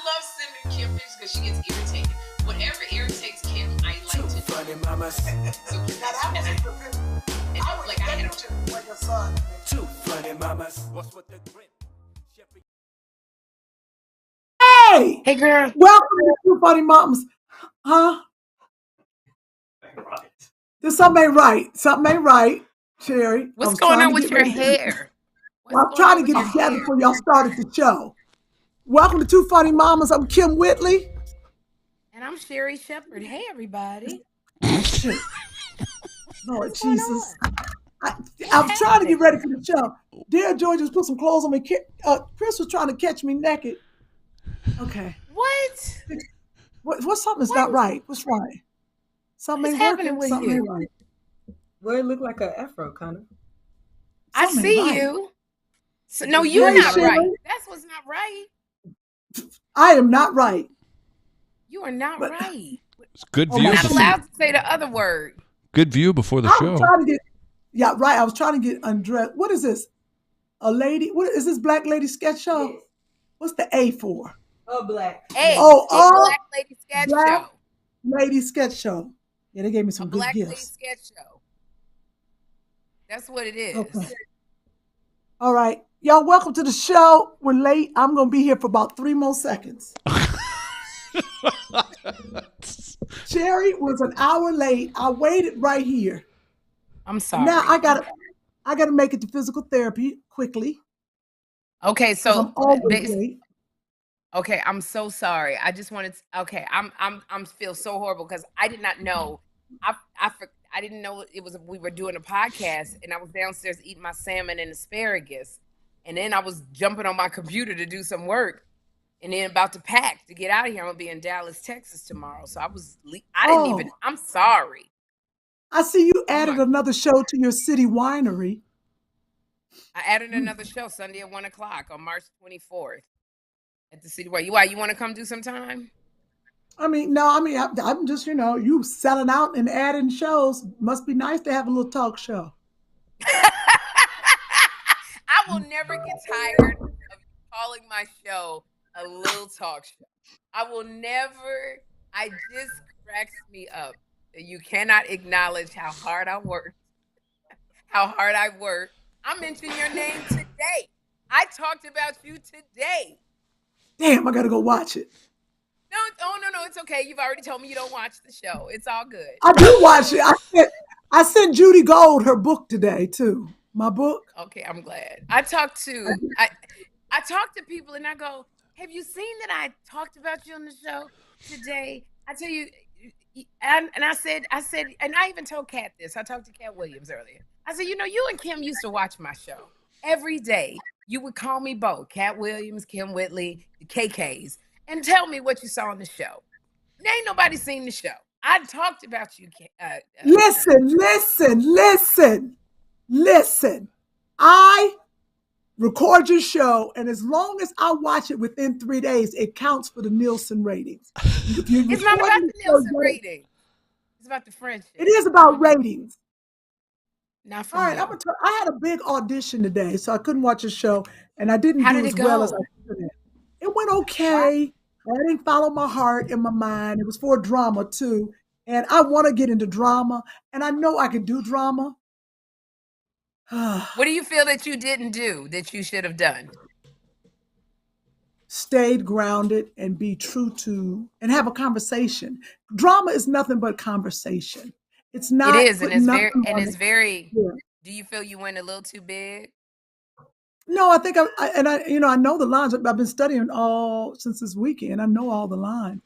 love sending Kym pictures because she gets irritated. Whatever irritates Kym, I like to do. Funny mamas. So like I had to when your son. Two funny mamas. What's with the grip? Hey! Hey, girl. Welcome to Two Funny Mamas. Huh? There's something ain't right. Something ain't right, Sherri. What's going on with your hair? I'm trying to get it together before y'all started the show. Welcome to Two Funny Mamas. I'm Kym Whitley. And I'm Sherri Shepherd. Hey, everybody. Lord Jesus. I'm trying to get ready for the show. Dear George just put some clothes on me. Chris was trying to catch me naked. Okay. What? What's something's not right? What's right? Something What's ain't happening working. with Something you? ain't right. Well, it looked like an afro, kind of. I Something see right. you. So, no, you're Hey, not Sherri. right. That's what's not right. I am not right. You are not But- right. It's good Oh, view. You're my not God. allowed to say the other word. Good view before the I was show. trying to get, yeah, right. I was trying to get undressed. What is this? A lady? What is this black lady sketch show? Yes. What's the A for? Oh, black. Hey, Oh, it's Black Lady Sketch Black Show. Lady sketch show. Yeah, they gave me A some good Black Lady gifts. Sketch Show. That's what it is. Okay. All right. Y'all, welcome to the show. We're late. I'm going to be here for about 3 more seconds. Sherri was an hour late. I waited right here. I'm sorry. Now I gotta make it to physical therapy quickly. Okay, 'Cause so I'm always late. okay, I'm so sorry. I just wanted to, okay, I'm feel so horrible because I did not know. I didn't know we were doing a podcast, and I was downstairs eating my salmon and asparagus, and then I was jumping on my computer to do some work, and then about to pack to get out of here. I'm gonna be in Dallas, Texas tomorrow, so I'm sorry. I see you added my- another show to your city winery. I added another show Sunday at 1:00 on March 24th at the City. Why you want to come do some time? I'm just, you selling out and adding shows. Must be nice to have a little talk show. I will never get tired of calling my show a little talk show. It just cracks me up that you cannot acknowledge how hard I work. I mentioned your name today. I talked about you today. Damn, I gotta go watch it. No, it's okay. You've already told me you don't watch the show. It's all good. I do watch it. I sent Judy Gold her book today too. My book. Okay, I'm glad. I talk to people and I go, have you seen that I talked about you on the show today? I tell you, and I said, and I even told Kat this. I talked to Kat Williams earlier. I said, you and Kym used to watch my show every day. You would call me both, Kat Williams, Kym Whitley, the KKs, and tell me what you saw on the show. There ain't nobody seen the show. I talked about you. Listen. I record your show, and as long as I watch it within 3 days, it counts for the Nielsen ratings. It's not about the Nielsen rating. It's about the friendship. It is about ratings. Not for All right, me. I had a big audition today, so I couldn't watch the show, and I didn't How do did as it well go? as I should have. It went okay. I didn't follow my heart and my mind. It was for drama too, and I want to get into drama, and I know I can do drama. What do you feel that you didn't do that you should have done? Stayed grounded and be true to and have a conversation. Drama is nothing but conversation. It's not. It is, and putting it's nothing very. Yeah. Do you feel you went a little too big? No, I think I know the lines. I've been studying all since this weekend. I know all the lines.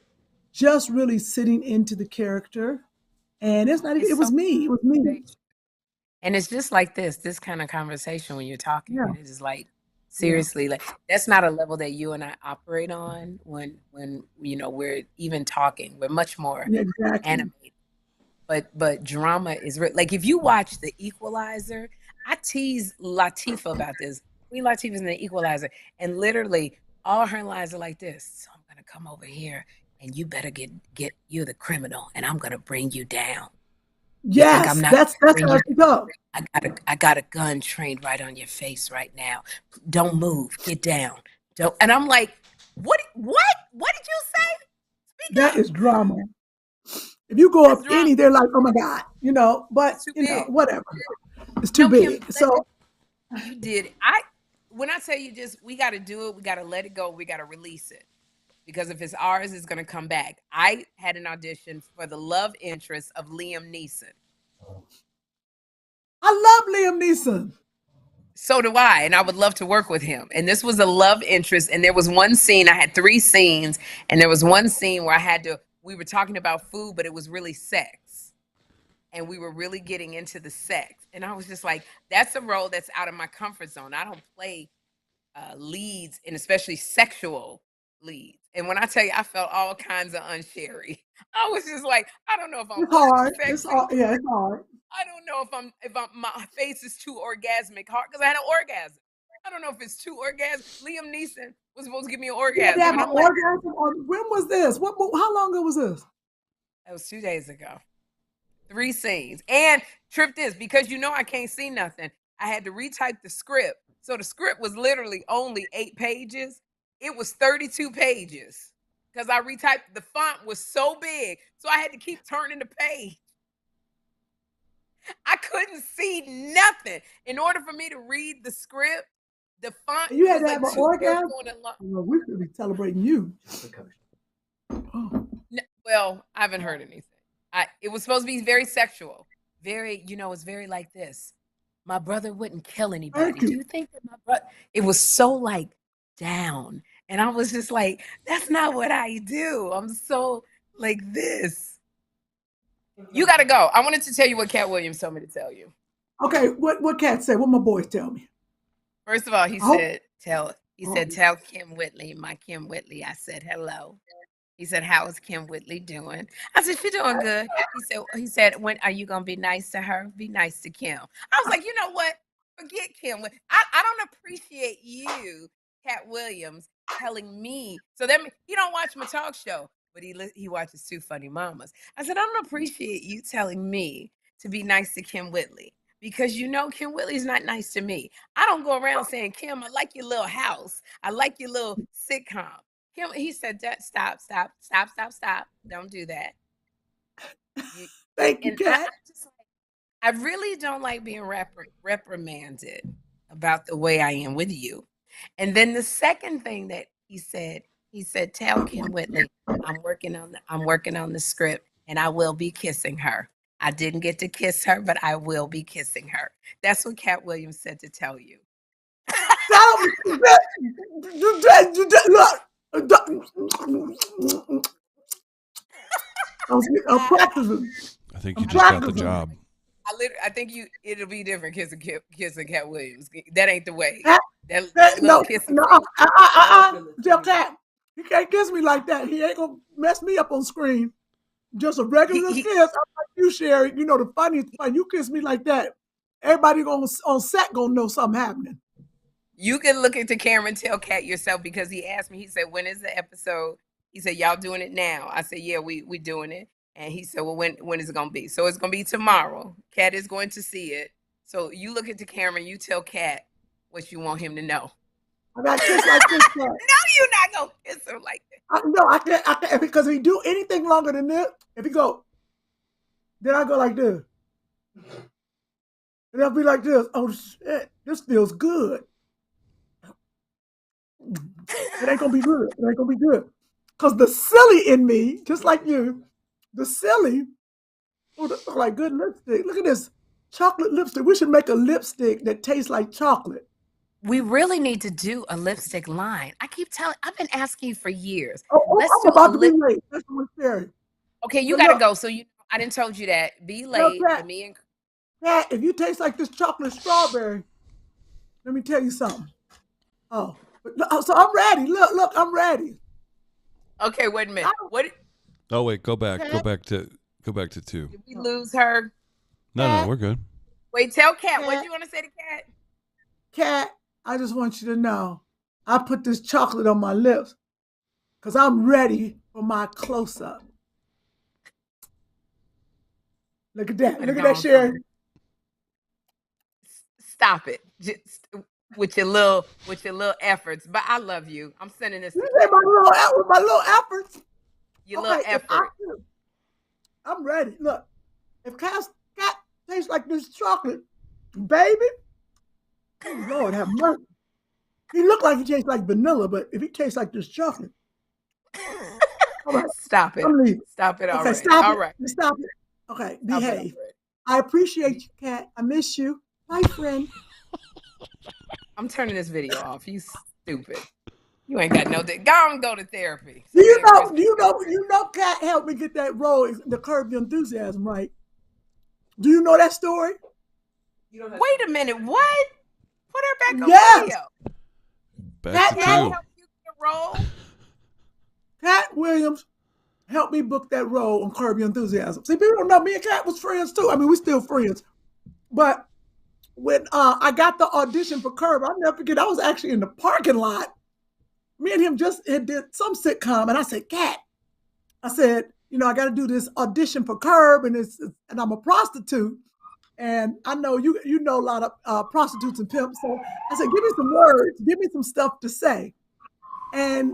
Just really sitting into the character, and it's not even. It was me. It was me. And it's just like this kind of conversation when you're talking. Yeah. It is like seriously, like that's not a level that you and I operate on when we're even talking. We're much more Exactly. animated. But drama is like if you watch The Equalizer, I tease Latifah about this. Queen Latifah's in The Equalizer, and literally all her lines are like this. So I'm gonna come over here, and you better get you the criminal, and I'm gonna bring you down. Yes, I'm not that's how she goes. I got a gun trained right on your face right now. Don't move. Get down. Don't. And I'm like, What did you say? Speak That up. is drama. If you go That's up drama. any, they're like, oh my God, but It's too you know, big. whatever. It's too Kym, big. So you did it. When I tell you we got to do it, we got to let it go, we got to release it. Because if it's ours, it's going to come back. I had an audition for the love interest of Liam Neeson. I love Liam Neeson. So do I, and I would love to work with him. And this was a love interest, and there was one scene, I had 3 scenes, and there was one scene where we were talking about food, but it was really sex. And we were really getting into the sex. And I was just like, that's a role that's out of my comfort zone. I don't play leads, and especially sexual leads. And when I tell you, I felt all kinds of unsherry. I was just like, I don't know if I'm It's hard. sexy. It's hard. Yeah, it's hard. I don't know if my face is too orgasmic hard because I had an orgasm. I don't know if it's too orgasm. Liam Neeson was supposed to give me an You had orgasm, to have and an I'm like, orgasm. When was this? How long ago was this? that was 2 days ago. 3 scenes. And trip this, because I can't see nothing, I had to retype the script. So the script was literally only 8 pages. It was 32 pages because I retyped. The font was so big, so I had to keep turning the page. I couldn't see nothing. In order for me to read the script, the font You had was to have like an 2 words orgasm. going along. Well, we could be celebrating you. Oh. Well, I haven't heard anything. It was supposed to be very sexual. Very, it's very like this. My brother wouldn't kill anybody. Thank you. Do you think that my brother? It was so like down. And I was just like, that's not what I do. I'm so like this. You got to go. I wanted to tell you what Cat Williams told me to tell you. Okay, what Cat say? What my boys tell me? First of all, he said, tell Kym Whitley, my Kym Whitley. I said, hello. He said, how is Kym Whitley doing? I said, she's doing good. He said, when are you gonna be nice to her? Be nice to Kym. I was like, you know what? Forget Kym. I don't appreciate you, Cat Williams, telling me. So that he don't watch my talk show, but he watches Two Funny Mamas. I said, I don't appreciate you telling me to be nice to Kym Whitley. Because Kym Whitley's not nice to me. I don't go around saying, Kym, I like your little house. I like your little sitcom. He said, stop. Don't do that. Thank you, Cat. I really don't like being reprimanded about the way I am with you. And then the second thing that he said, tell Kym Whitley, I'm working on the script and I will be kissing her. I didn't get to kiss her, but I will be kissing her. That's what Cat Williams said to tell you. Look. I'm practicing. I think you just got the job. I think it'll be different kissing Cat Williams. That ain't the way. No. Tell Cat, he can't kiss me like that. He ain't gonna mess me up on screen. Just a regular kiss. I'm like you, Sherri. The funniest part, you kiss me like that, everybody on set gonna know something happening. You can look into camera and tell Cat yourself, because he asked me, he said, when is the episode? He said, y'all doing it now? I said, yeah, we doing it. And he said, well, when is it going to be? So it's going to be tomorrow. Cat is going to see it. So you look at the camera and you tell Cat what you want him to know. I got to kiss like this, Cat. No, you're not going to kiss him like that. No, I can't, because if he do anything longer than this, if he go, then I go like this. And I'll be like this. Oh, shit, this feels good. It ain't gonna be good. It ain't gonna be good. Because the silly in me, just like you, the silly, this look like good lipstick. Look at this chocolate lipstick. We should make a lipstick that tastes like chocolate. We really need to do a lipstick line. I've been asking you for years. I'm about to be late. That's what Sherri. Okay, you gotta go. So I didn't told you that. Be late. Cat, if you taste like this chocolate strawberry, let me tell you something. Oh. So I'm ready. Look, I'm ready. Okay, wait a minute. What? Oh wait, go back to 2. Did we lose her? No, we're good. Wait, tell Cat. What do you want to say to Cat? Cat, I just want you to know, I put this chocolate on my lips because I'm ready for my close-up. Look at that. Look at that, Sherri. Stop it. with your little efforts. But I love you. I'm sending this. You say my little efforts. Your little effort. I'm ready. Look, if cat tastes like this chocolate, baby, oh Lord have mercy. He looked like he tastes like vanilla, but if he tastes like this chocolate, all right, stop it. I'm leaving. Stop it already. Stop all it. right. Stop it. Okay, Stop behave. it. I appreciate you, Kat. I miss you. Bye, friend. I'm turning this video off. You stupid. You ain't got no. Go and go to therapy. Do you know, Kat helped me get that role, the Curb Your Enthusiasm, right? Do you know that story? Wait a minute. What? Put her back on video. Back to Kat two. helped you get a role. Kat Williams helped me book that role on Curb Your Enthusiasm. See, people don't know me and Kat was friends too. I mean, we still friends. But when I got the audition for Curb, I'll never forget, I was actually in the parking lot. Me and him just did some sitcom, and I said, Kat, I said, I got to do this audition for Curb, and I'm a prostitute, and I know you know a lot of prostitutes and pimps, so I said, give me some words, give me some stuff to say. And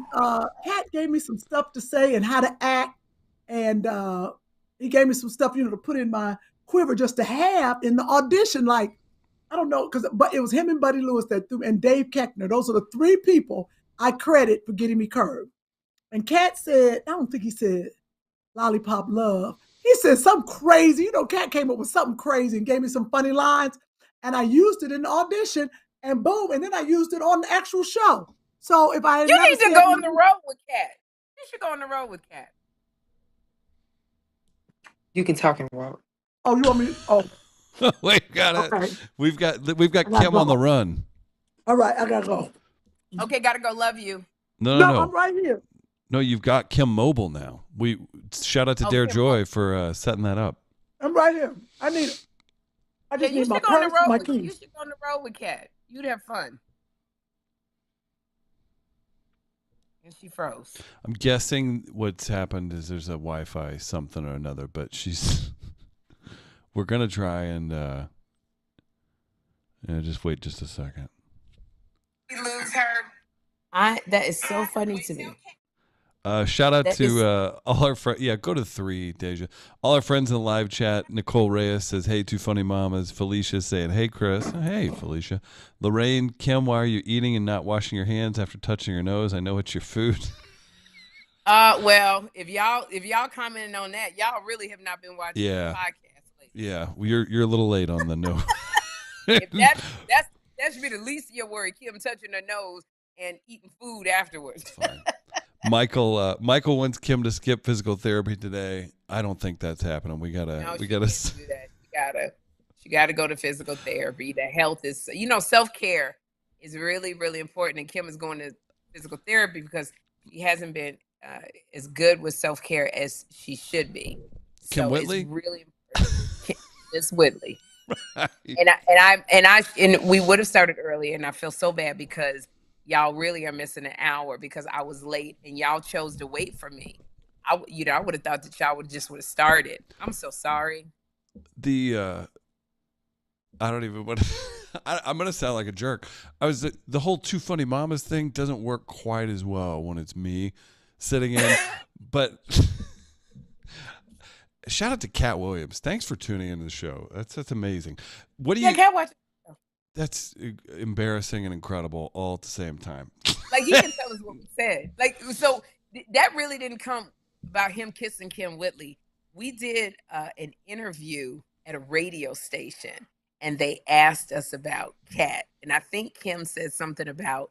Kat gave me some stuff to say and how to act, and he gave me some stuff, to put in my quiver just to have in the audition. Like, I don't know, but it was him and Buddy Lewis and Dave Keckner. Those are the three people I credit for getting me Curb. And Kat said, I don't think he said Lollipop Love. He said something crazy. Kat came up with something crazy and gave me some funny lines, and I used it in the audition, and boom, and then I used it on the actual show. So if I you need to go on the road with Kat. You should go on the road with Kat. You can talk in the road. Oh, you want me? Oh, We've got okay. it. We've got Kym on the run. All right, I gotta go. Okay, gotta go. Love you. No. I'm right here. No, you've got Kym Mobile now. We shout out to Dare Joy for setting that up. I'm right here. I need it. I just need my purse, my keys. You should go on the road with Kat. You'd have fun. And she froze. I'm guessing what's happened is there's a Wi-Fi something or another, but we're gonna try and just wait just a second. We lose her. That is so funny to me. Shout out to all our friends. Yeah, go to 3, Deja. All our friends in the live chat. Nicole Reyes says, hey, 2 funny mamas. Felicia saying, hey, Chris. Hey, Felicia. Lorraine, Kym, why are you eating and not washing your hands after touching your nose? I know it's your food. Well, if y'all commenting on that, y'all really have not been watching the podcast lately. Yeah, you're a little late on the nose. If that should be the least of your worry, Kym touching her nose and eating food afterwards. Fine. Michael wants Kym to skip physical therapy today. I don't think that's happening. We gotta do that. She gotta go to physical therapy. The health is, self-care is really, really important. And Kym is going to physical therapy because she hasn't been as good with self-care as she should be. Kym Whitley? It's really important. Miss Whitley. Right. And we would have started earlier, and I feel so bad because y'all really are missing an hour because I was late and y'all chose to wait for me. I would have thought that y'all would have started. I'm so sorry. I don't even want to. I'm gonna sound like a jerk. The whole 2 funny mamas thing doesn't work quite as well when it's me sitting in, but. Shout out to Kat Williams. Thanks for tuning into the show. That's amazing. What do you? Kat watch. That's embarrassing and incredible all at the same time. Like, he can tell us what we said. Like, so that really didn't come about him kissing Kym Whitley. We did an interview at a radio station, and they asked us about Kat. And I think Kym said something about,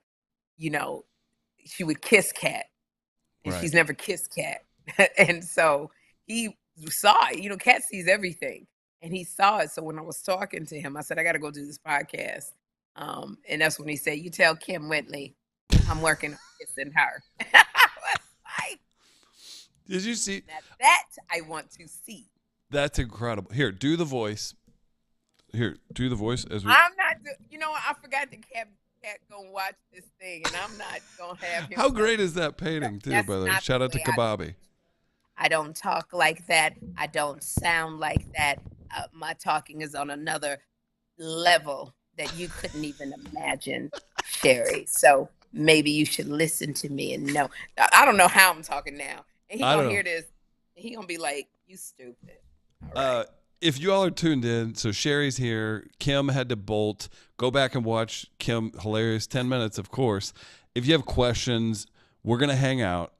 she would kiss Kat, and Right. She's never kissed Kat. And so he saw it. Kat sees everything. And he saw it. So when I was talking to him, I said, I got to go do this podcast. And that's when he said, you tell Kym Whitley I'm working on kissing her. I was like, did you see? That I want to see. That's incredible. Here, do the voice. As we. I'm not, I forgot to Kat gonna watch this thing, and I'm not gonna have him. How great is that painting, too, by the way? Shout out to Kababi. I don't talk like that. I don't sound like that. My talking is on another level that you couldn't even imagine, Sherri. So maybe you should listen to me and know. I don't know how I'm talking now. And he I gonna don't hear know. this. And he gonna be like, "You stupid." All right. If you all are tuned in, so Sherri's here. Kym had to bolt. Go back and watch Kym. Hilarious 10 minutes, of course. If you have questions, we're going to hang out.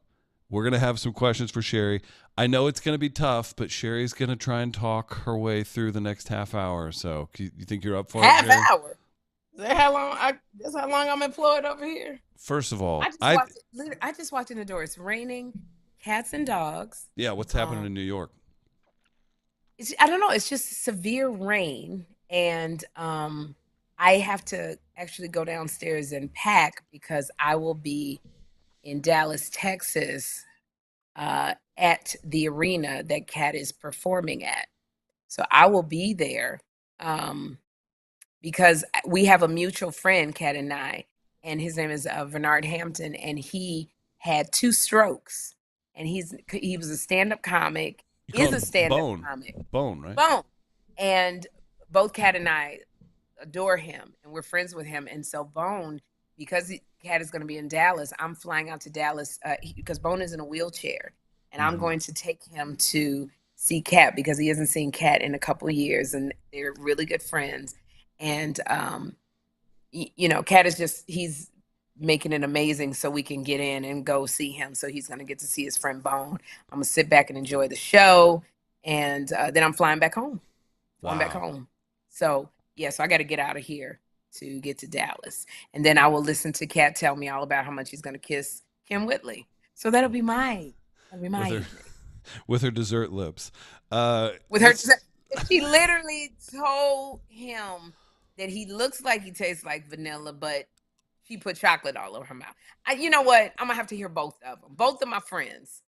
We're going to have some questions for Sherri. I know it's going to be tough, but Sherri's going to try and talk her way through the next half hour or so. You think you're up for it, Half Sherri? hour. Is that how long? That's how long I'm employed over here. First of all, I just walked in the door. It's raining, cats and dogs. yeah, what's happening in New York? I don't know. It's just severe rain, and I have to actually go downstairs and pack because I will be in Dallas, Texas, at the arena that Kat is performing at. So I will be there because we have a mutual friend, Kat and I, and his name is Bernard Hampton, and he had 2 strokes, and he was a stand-up comic. Is a stand-up comic. Bone, right? Bone. And both Kat and I adore him, and we're friends with him. And so Bone, because Kat is going to be in Dallas, I'm flying out to Dallas because Bone is in a wheelchair, and I'm going to take him to see Kat because he hasn't seen Kat in a couple of years, and they're really good friends. And Kat is he's making it amazing so we can get in and go see him. So he's going to get to see his friend Bone. I'm going to sit back and enjoy the show. And then I'm flying back home. So, yeah, so I got to get out of here to get to Dallas. And then I will listen to Kat tell me all about how much he's going to kiss Kym Whitley. So that'll be my evening. With her dessert lips. She literally told him that he looks like he tastes like vanilla, but she put chocolate all over her mouth. You know what? I'm going to have to hear both of them. Both of my friends,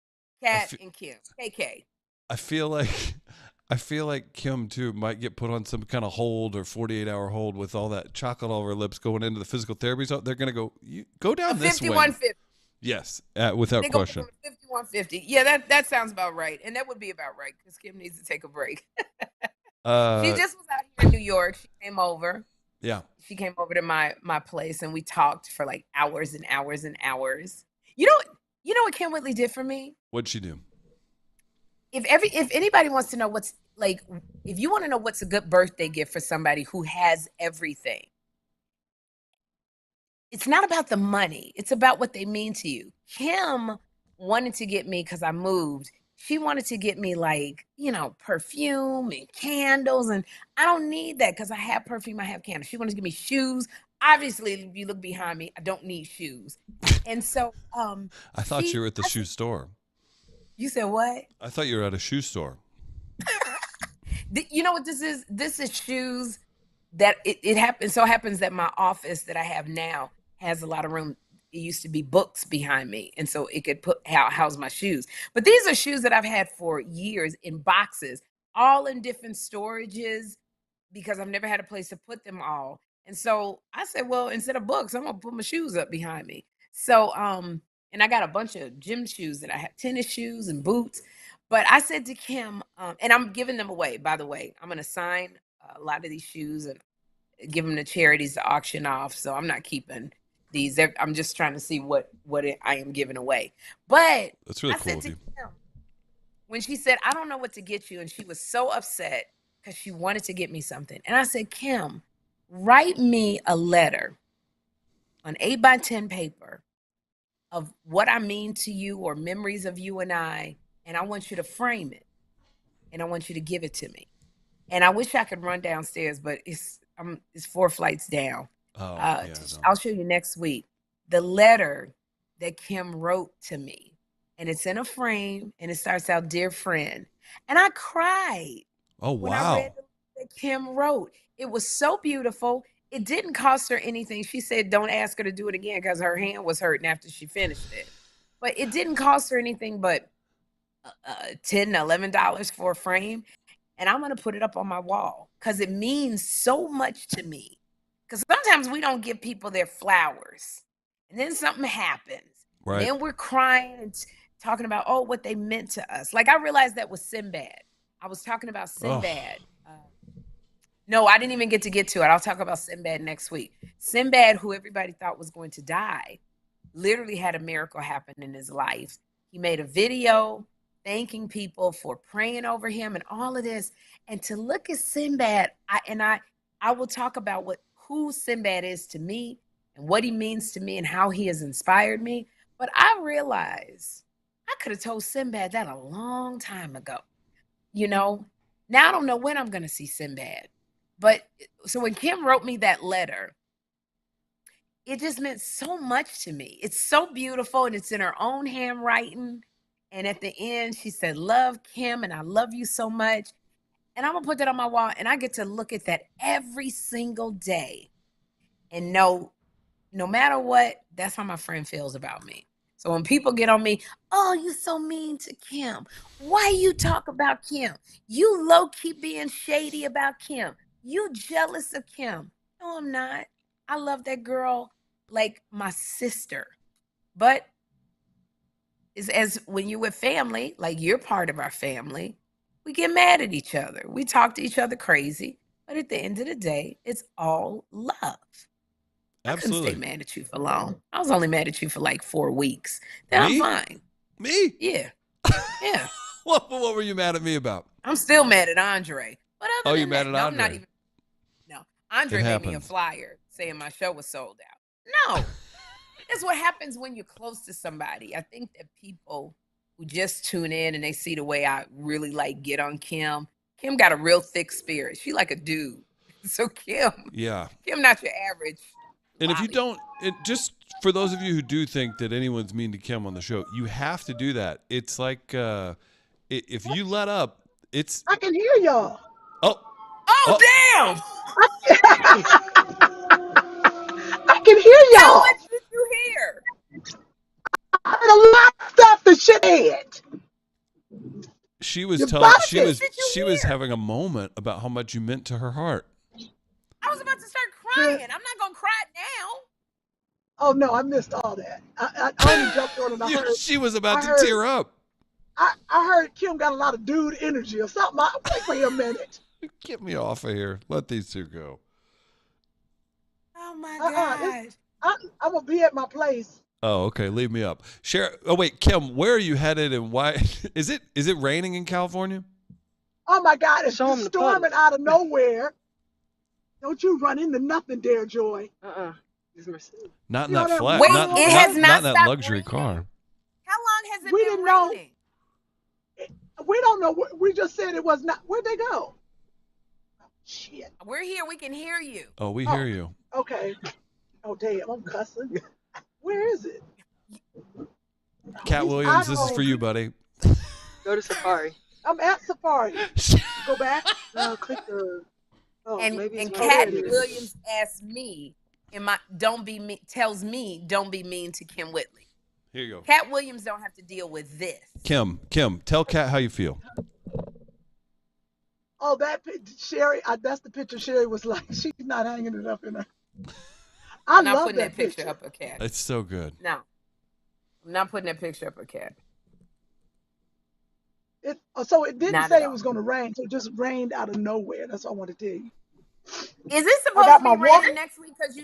Kat and Kym. KK. I feel like Kym, too, might get put on some kind of hold or 48-hour hold with all that chocolate all over her lips going into the physical therapy. So they're going to go down this way. 5150. Yes, without question. 5150. Yeah, that sounds about right. And that would be about right because Kym needs to take a break. She just was out here in New York. She came over. Yeah. She came over to my place and we talked for like hours and hours and hours. You know what Kym Whitley did for me? What'd she do? If anybody wants to know if you want to know what's a good birthday gift for somebody who has everything, it's not about the money. It's about what they mean to you. Kym wanted to get me, because I moved, she wanted to get me perfume and candles. And I don't need that because I have perfume, I have candles. She wanted to give me shoes. Obviously, if you look behind me, I don't need shoes. And so I thought you were at the shoe store. You said what? I thought you were at a shoe store. You know what this is? This is shoes that it happens. So happens that my office that I have now has a lot of room. It used to be books behind me, and so it could house my shoes. But these are shoes that I've had for years in boxes, all in different storages, because I've never had a place to put them all. And so I said, well, instead of books, I'm gonna put my shoes up behind me. So and I got a bunch of gym shoes that I have, tennis shoes and boots. But I said to Kym, and I'm giving them away, by the way. I'm gonna sign a lot of these shoes and give them to charities to auction off. So I'm not keeping these. I'm just trying to see what I am giving away. But that's really I cool said of to you. Kym, when she said, I don't know what to get you, and she was so upset because she wanted to get me something. And I said, Kym, write me a letter on 8x10 paper of what I mean to you or memories of you and I want you to frame it, and I want you to give it to me. And I wish I could run downstairs, but it's 4 flights down. I'll show you next week the letter that Kym wrote to me, and it's in a frame, and it starts out, "Dear friend," and I cried. Oh, when wow. I read that Kym wrote. It was so beautiful. It didn't cost her anything. She said, don't ask her to do it again because her hand was hurting after she finished it. But it didn't cost her anything but $10, $11 for a frame. And I'm going to put it up on my wall because it means so much to me. Because sometimes we don't give people their flowers. And then something happens. Right. And then we're crying and talking about, what they meant to us. Like I realized that with Sinbad. I was talking about Sinbad. No, I didn't even get to it. I'll talk about Sinbad next week. Sinbad, who everybody thought was going to die, literally had a miracle happen in his life. He made a video thanking people for praying over him and all of this. And to look at Sinbad, I will talk about who Sinbad is to me and what he means to me and how he has inspired me. But I realized I could have told Sinbad that a long time ago. Now I don't know when I'm going to see Sinbad. But so when Kym wrote me that letter, it just meant so much to me. It's so beautiful, and it's in her own handwriting. And at the end, she said, "Love, Kym, and I love you so much." And I'm going to put that on my wall, and I get to look at that every single day and know, no matter what, that's how my friend feels about me. So when people get on me, "Oh, you so mean to Kym. Why you talk about Kym? You low-key being shady about Kym. You jealous of Kym." No, I'm not. I love that girl like my sister. But it's as when you're with family, like you're part of our family, we get mad at each other. We talk to each other crazy. But at the end of the day, it's all love. I couldn't Absolutely. stay mad at you for long. I was only mad at you for like 4 weeks. Then Me? I'm fine. Me? Yeah. Yeah. What were you mad at me about? I'm still mad at Andre. But other You're than mad that, at no, I'm Andre. not even. No, Andre It made me a happens. flyer saying my show was sold out. No, that's what happens when you're close to somebody. I think that people who just tune in and they see the way I really like get on Kym. Kym got a real thick spirit. She like a dude. So Kym not your average. And if you lollipop. don't, just for those of you who do think that anyone's mean to Kym on the show, you have to do that. It's like if you let up, it's. I can hear y'all. Oh, damn! I can hear How y'all. much did you hear? I heard a lot of stuff that shit had. She was You're telling. bugging. She was. What did you She was hear? having a moment about how much you meant to her heart. I was about to start crying. I'm not gonna cry now. Oh no, I missed all that. I only jumped on and I heard. She was about I to heard- tear up. I heard Kym got a lot of dude energy or something. Wait a minute. Get me off of here. Let these two go. Oh my Uh-uh, gosh. I'm gonna be at my place. Oh, okay. Leave me up. Oh, wait, Kym, where are you headed and why? Is it raining in California? Oh my God, it's Show 'em the storming out of nowhere. Don't you run into nothing there, Joy. This is Mercedes. Not in You know that that flat. Wait, not, it not, has not in that stopped luxury raining? car. How long has it We been didn't know. raining? We don't know. We just said it was not. Where'd they go? Shit. We're here. We can hear you. Oh, we hear you. Okay. Oh damn, I'm cussing. Where is it? Cat Williams, this is for you, buddy. Go to Safari. I'm at Safari. Go back. No, click the. Oh, And maybe it's Cat right there. Williams asked me, tells me don't be mean to Kym Whitley. Here you go. Cat Williams don't have to deal with this. Kym, tell Cat how you feel. Oh, Sherri. That's the picture. Sherri was like, she's not hanging it up in her. I I'm not love putting that picture up of Cat. It's so good. No. I'm not putting that picture up of Cat. So it didn't Not say at it all. was going to rain. So it just rained out of nowhere. That's all I want to tell you. Is this supposed got to be my raining water. next week? Because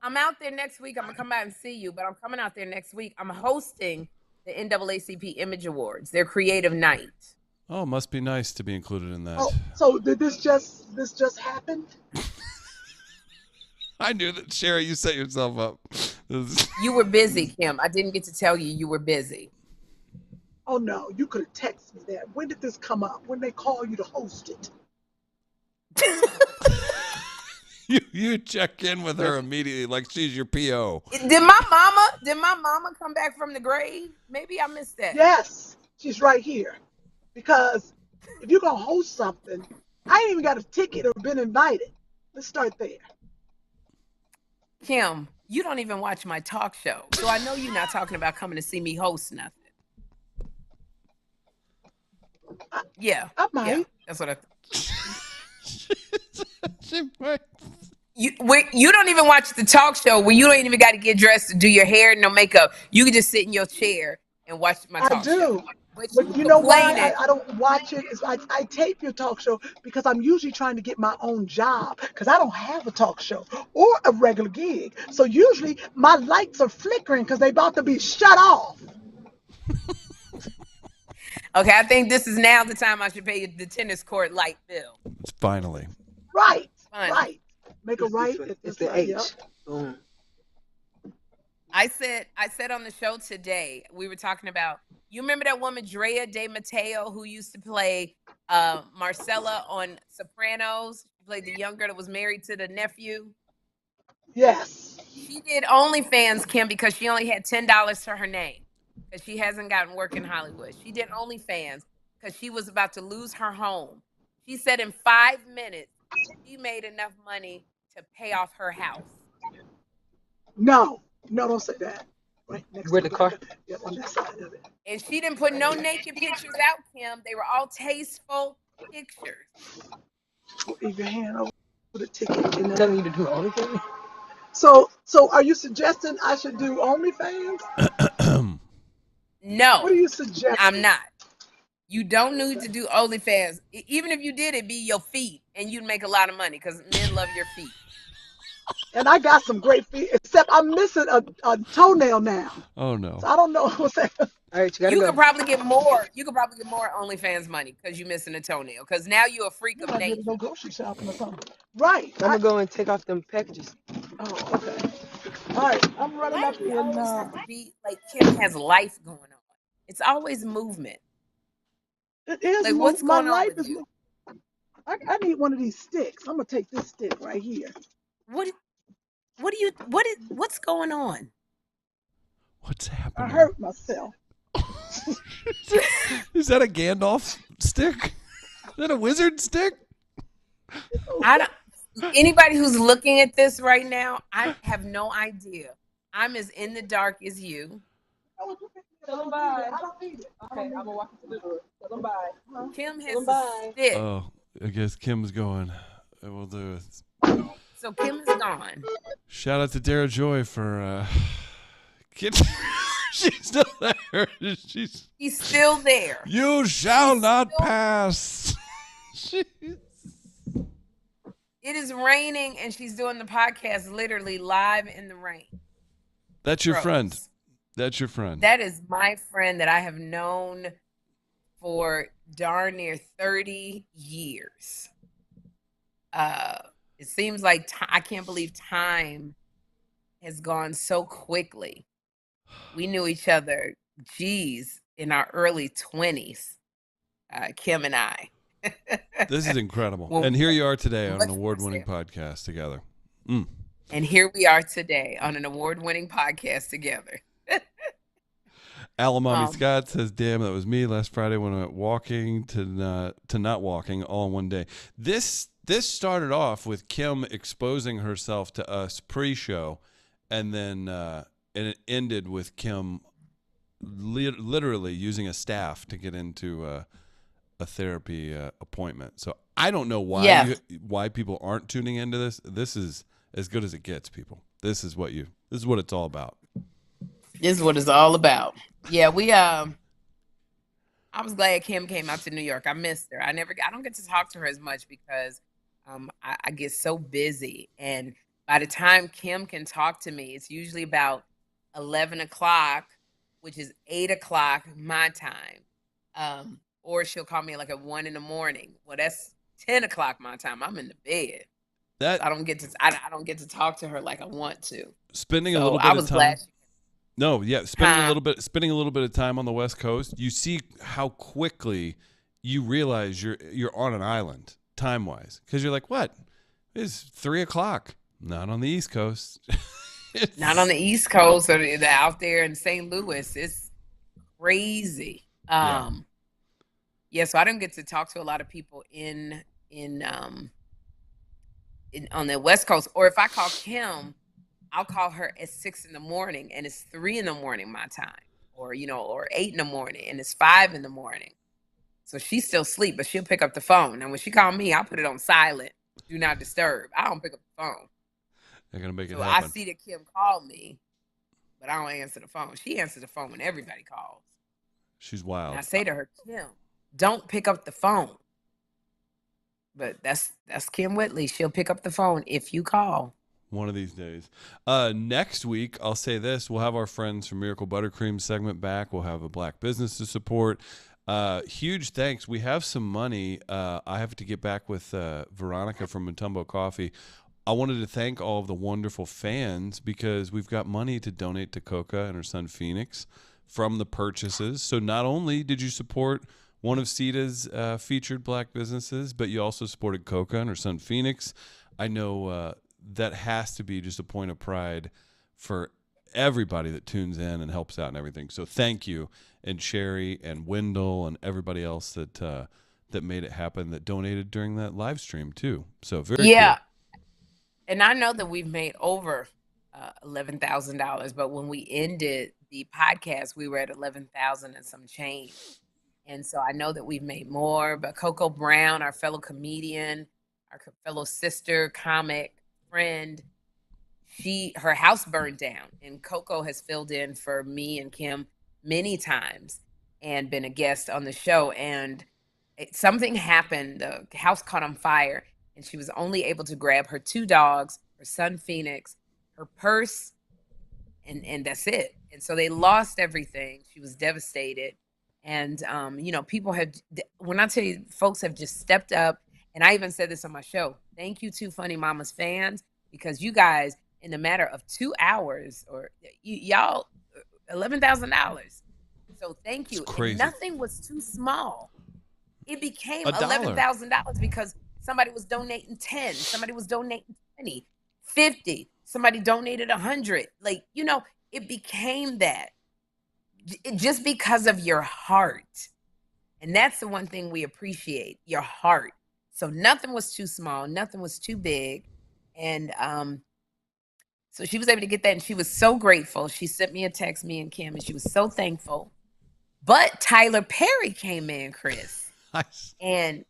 I'm out there next week. I'm gonna come out and see you, but I'm coming out there next week. I'm hosting the NAACP Image Awards, their creative night. Oh, it must be nice to be included in that. Oh, so did this just happen? I knew that, Sherri, you set yourself up. You were busy, Kym. I didn't get to tell you were busy. Oh no, you could have texted me that. When did this come up? When they call you to host it? You check in with her immediately like she's your PO. Did my mama come back from the grave? Maybe I missed that. Yes, she's right here. Because if you're gonna host something, I ain't even got a ticket or been invited. Let's start there. Kym, you don't even watch my talk show, so I know you're not talking about coming to see me host nothing. Yeah, I might. yeah, that's what I thought. She might. You don't even watch the talk show where you don't even got to get dressed to do your hair, no makeup. You can just sit in your chair and watch my talk show. But But you know why I don't watch it? Is I tape your talk show because I'm usually trying to get my own job because I don't have a talk show or a regular gig. So usually my lights are flickering because they about to be shut off. Okay, I think this is now the time I should pay the tennis court light bill. Finally. Right. Finally. Right. Make a right. It's the H. Yep. Boom. I said on the show today, we were talking about, you remember that woman Drea De Matteo who used to play Marcella on Sopranos? She played the young girl that was married to the nephew. Yes. She did OnlyFans, Kym, because she only had $10 to her name because she hasn't gotten work in Hollywood. She did OnlyFans because she was about to lose her home. She said in 5 minutes, she made enough money to pay off her house. No, don't say that. Right next Where to the car? Yep, on that side of it. And she didn't put no naked pictures out, Kym. They were all tasteful pictures. Leave your hand over the ticket. And Telling you to do OnlyFans? So are you suggesting I should do OnlyFans? No. What are you suggesting? I'm not. You don't need to do OnlyFans. Even if you did, it'd be your feet, and you'd make a lot of money because men love your feet. And I got some great feet, except I'm missing a toenail now. Oh no. So I don't know what's that. All right, You could probably get more. You could probably get more OnlyFans money because you're missing a toenail. Because now you're a freak of I nature. need to go grocery shopping or something. Right. I'm gonna go and take off them packages. Oh, okay. All right. I'm running Why up do you in. always have to be like Kym has life going on? It's always movement. It is. Like, what's my going on life with is. you? I need one of these sticks. I'm gonna take this stick right here. What's going on? What's happening? I hurt myself. Is that a Gandalf stick? Is that a wizard stick? Anybody who's looking at this right now, I have no idea. I'm as in the dark as you. Tell them bye. I don't need it. Okay, I'm gonna walk into the door. Tell them bye. Kym has a stick. Oh, I guess Kim's going. We'll do it. So Kym is gone. Shout out to Dara Joy for she's still there. She's still there. You shall not pass. It is raining and she's doing the podcast literally live in the rain. That's your friend. That's your friend. That is my friend that I have known for darn near 30 years. It seems like I can't believe time has gone so quickly. We knew each other, in our early 20s, Kym and I. This is incredible. And here you are today on an award-winning podcast together. And here we are today on an award-winning podcast together. Alamami Scott says, damn, that was me last Friday when I went walking to not walking all in one day. This started off with Kym exposing herself to us pre-show, and then and it ended with Kym literally using a staff to get into a therapy appointment. So I don't know why people aren't tuning into this. This is as good as it gets, people. This is what it's all about. This is what it's all about. Yeah, I was glad Kym came out to New York. I missed her. I don't get to talk to her as much because I get so busy. And by the time Kym can talk to me, it's usually about 11 o'clock, which is 8 o'clock my time. Or she'll call me like at 1 in the morning. Well, that's 10 o'clock my time. I'm in the bed. I don't get to talk to her like I want to. Spending a little bit of time. Glad spending a little bit of time on the West Coast, you see how quickly you realize you're on an island time-wise, because you're like, what? It's 3 o'clock. Not on the East Coast. Not on the East Coast or out there in St. Louis. It's crazy. So I didn't get to talk to a lot of people on the West Coast. Or if I call Kym, I'll call her at 6 in the morning and it's 3 in the morning my time, or 8 in the morning and it's 5 in the morning. So she's still asleep, but she'll pick up the phone. And when she called me, I'll put it on silent, do not disturb. I don't pick up the phone. They're gonna make it happen. I see that Kym called me, but I don't answer the phone. She answers the phone when everybody calls. She's And wild. I say to her, Kym, don't pick up the phone. But that's Kym Whitley. She'll pick up the phone if you call. One of these days. Next week, I'll say this. We'll have our friends from Miracle Buttercream segment back. We'll have a black business to support. Huge thanks. We have some money. I have to get back with Veronica from Matumbo Coffee. I wanted to thank all of the wonderful fans because we've got money to donate to Coca and her son Phoenix from the purchases. So not only did you support one of Sita's featured black businesses, but you also supported Coca and her son Phoenix. I know that has to be just a point of pride for everybody that tunes in and helps out and everything. So thank you, and Sherri and Wendell and everybody else that made it happen, that donated during that live stream too. So very cool. And I know that we've made over $11,000, but when we ended the podcast, we were at 11,000 and some change. And so I know that we've made more. But Coco Brown, our fellow comedian, our fellow sister, comic, friend, her house burned down, and Coco has filled in for me and Kym many times and been a guest on the show. And something happened. The house caught on fire, and she was only able to grab her 2 dogs, her son Phoenix, her purse, and that's it. And so they lost everything. She was devastated. And people have, when I tell you, folks have just stepped up. And I even said this on my show. Thank you to Funny Mama's fans, because you guys, in a matter of 2 hours, or y'all, $11,000. So thank you. It's crazy. And nothing was too small. It became $1. $11,000 because somebody was donating 10, somebody was donating 20, 50, somebody donated 100. Like, it became that just because of your heart. And that's the one thing we appreciate, your heart. So nothing was too small, nothing was too big. And so she was able to get that, and she was so grateful. She sent me a text, me and Kym, and she was so thankful. But Tyler Perry came in, Chris. Nice. And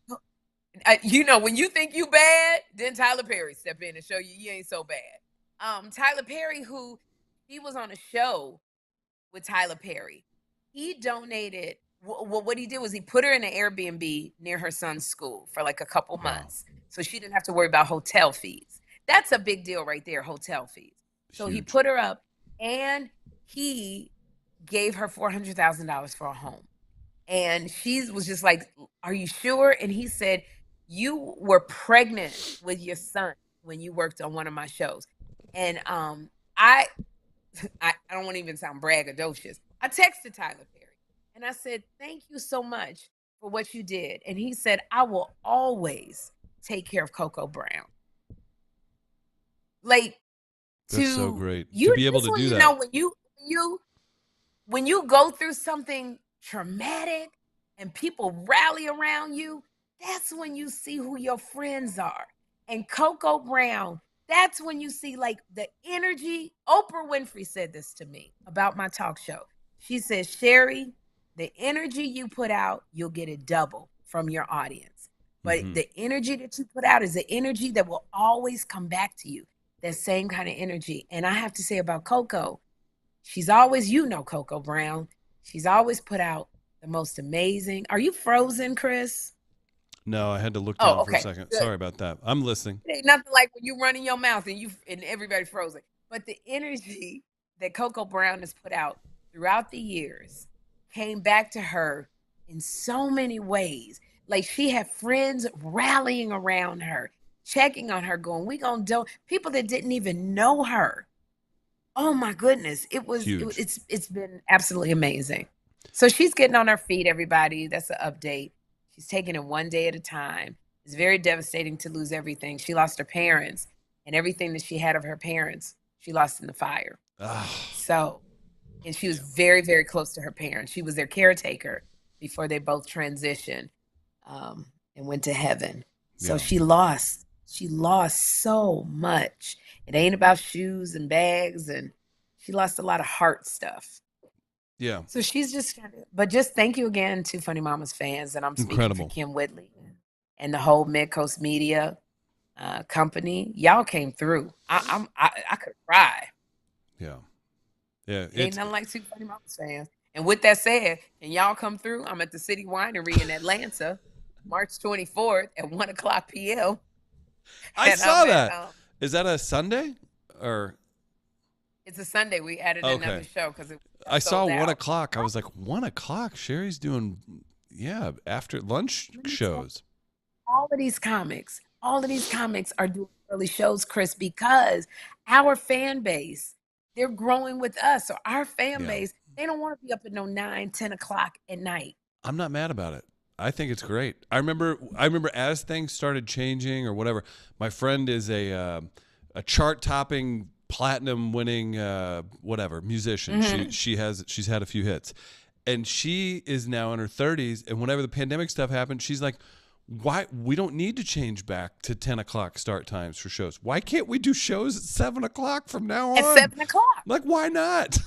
when you think you bad, then Tyler Perry step in and show you ain't so bad. Tyler Perry, who he was on a show with Tyler Perry, he donated. What he did was he put her in an Airbnb near her son's school for like a couple months, so she didn't have to worry about hotel fees. That's a big deal right there, hotel fees. So he put her up, and he gave her $400,000 for a home. And she was just like, "Are you sure?" And he said, "You were pregnant with your son when you worked on one of my shows." And I don't want to even sound braggadocious. I texted Tyler Perry and I said, "Thank you so much for what you did." And he said, "I will always take care of Coco Brown." Like, that's so great to be able to do that. When you go through something traumatic and people rally around you, that's when you see who your friends are. And Coco Brown, that's when you see like the energy. Oprah Winfrey said this to me about my talk show. She says, "Sherri, the energy you put out, you'll get it double from your audience. But the energy that you put out is the energy that will always come back to you. That same kind of energy." And I have to say about Coco, she's always, Coco Brown, she's always put out the most amazing. Are you frozen, Chris? No, I had to look down for a second. Good. Sorry about that. I'm listening. It ain't nothing like when you run in your mouth and everybody frozen. But the energy that Coco Brown has put out throughout the years came back to her in so many ways. Like, she had friends rallying around her, checking on her, going, "We gonna do," people that didn't even know her. Oh my goodness. It's been absolutely amazing. So she's getting on her feet, everybody. That's an update. She's taking it one day at a time. It's very devastating to lose everything. She lost her parents, and everything that she had of her parents, she lost in the fire. So, and she was very, very close to her parents. She was their caretaker before they both transitioned and went to heaven. So she lost so much. It ain't about shoes and bags, and she lost a lot of heart stuff. Yeah. So she's just but just thank you again to Funny Mama's fans. And I'm speaking for Kym Whitley and the whole Midcoast Media company. Y'all came through. I could cry. Yeah. Yeah. Ain't nothing like two Funny Mama's fans. And with that said, can y'all come through? I'm at the City Winery in Atlanta, March 24th at 1:00 p.m. I And saw I'm that. at, Is that a Sunday or? it's a Sunday. We added another show because I saw sold out. 1:00. I was like, 1:00. Sherri's doing, after lunch shows. All of these comics are doing early shows, Chris, because our fan base, they're growing with us. So our fan base, they don't want to be up at 9, 10 o'clock at night. I'm not mad about it. I think it's great. I remember as things started changing or whatever. My friend is a chart-topping, platinum-winning musician. Mm-hmm. She's had a few hits, and she is now in her 30s. And whenever the pandemic stuff happened, she's like, "Why we don't need to change back to 10 o'clock start times for shows? Why can't we do shows at 7 o'clock from now on? At 7 o'clock? Like, why not?"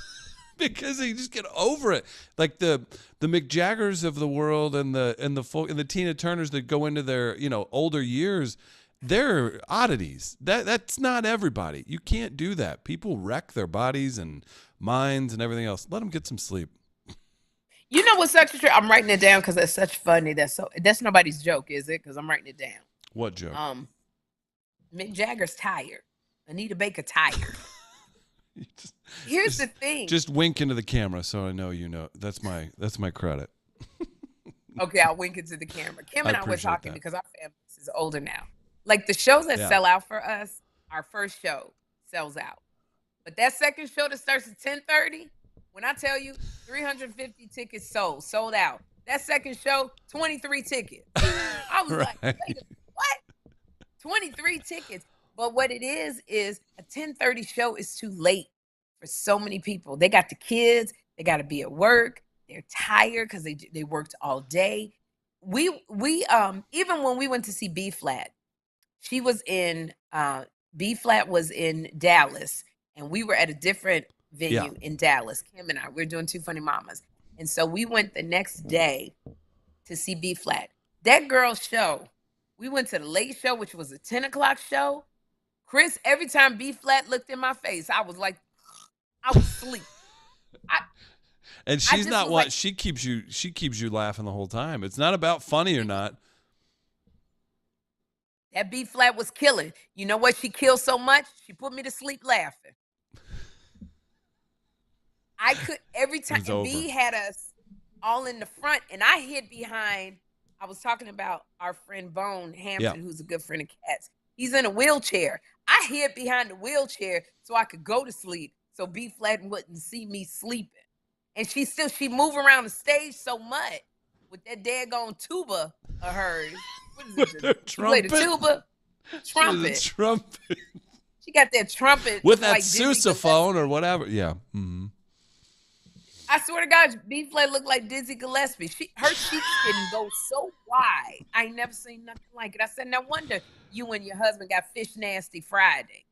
Because they just get over it. Like the Mick Jaggers of the world and the Tina Turners that go into their older years, they're oddities. That's not everybody. You can't do that. People wreck their bodies and minds and everything else. Let them get some sleep. You know what's such a trip? I'm writing it down because it's such funny. That's nobody's joke, is it? Because I'm writing it down. What joke? Mick Jagger's tired. Anita Baker tired. Here's the thing. Just wink into the camera so I know you know. That's my credit. Okay, I'll wink into the camera. Kym and I were talking that. because our family is older now. Like the shows that sell out for us, our first show sells out. But that second show that starts at 10:30, when I tell you 350 tickets sold out. That second show, 23 tickets. I was like, what? 23 tickets. But what it is a 10:30 show is too late for so many people. They got the kids. They got to be at work. They're tired because they worked all day. We even when we went to see B Flat, she was in B Flat was in Dallas, and we were at a different venue in Dallas. Kym and I, we were doing Two Funny Mamas, and so we went the next day to see B Flat. That girl's show, we went to the late show, which was a 10 o'clock show. Chris, every time B Flat looked in my face, I was like, I was asleep. And she's not what she keeps you laughing the whole time. It's not about funny or not. That B Flat was killing. You know what? She killed so much, she put me to sleep laughing. I could every time B had us all in the front, and I hid behind. I was talking about our friend Bone Hampton, who's a good friend of Kat's. He's in a wheelchair. I hid behind the wheelchair so I could go to sleep, so B Flat wouldn't see me sleeping. And she move around the stage so much with that daggone tuba of hers. What is it? She played the tuba, trumpet. Trumpet. She got that trumpet with that sousaphone or whatever. Yeah. Mm-hmm. I swear to God, B Flat looked like Dizzy Gillespie. Her cheeks didn't go so wide. I ain't never seen nothing like it. I said, no wonder you and your husband got Fish Nasty Friday.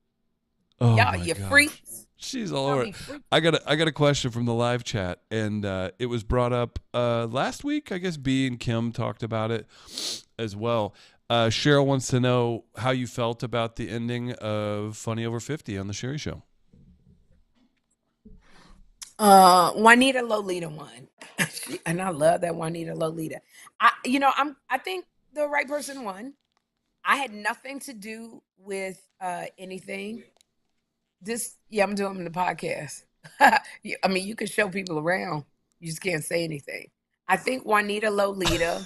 Oh, y'all, you freaks. She's all over it. I got a question from the live chat, and it was brought up last week. I guess B and Kym talked about it as well. Cheryl wants to know how you felt about the ending of Funny Over 50 on the Sherri Show. Juanita Lolita won, and I love that Juanita Lolita. I think the right person won. I had nothing to do with anything. I'm doing the podcast. I mean, you can show people around. You just can't say anything. I think Juanita Lolita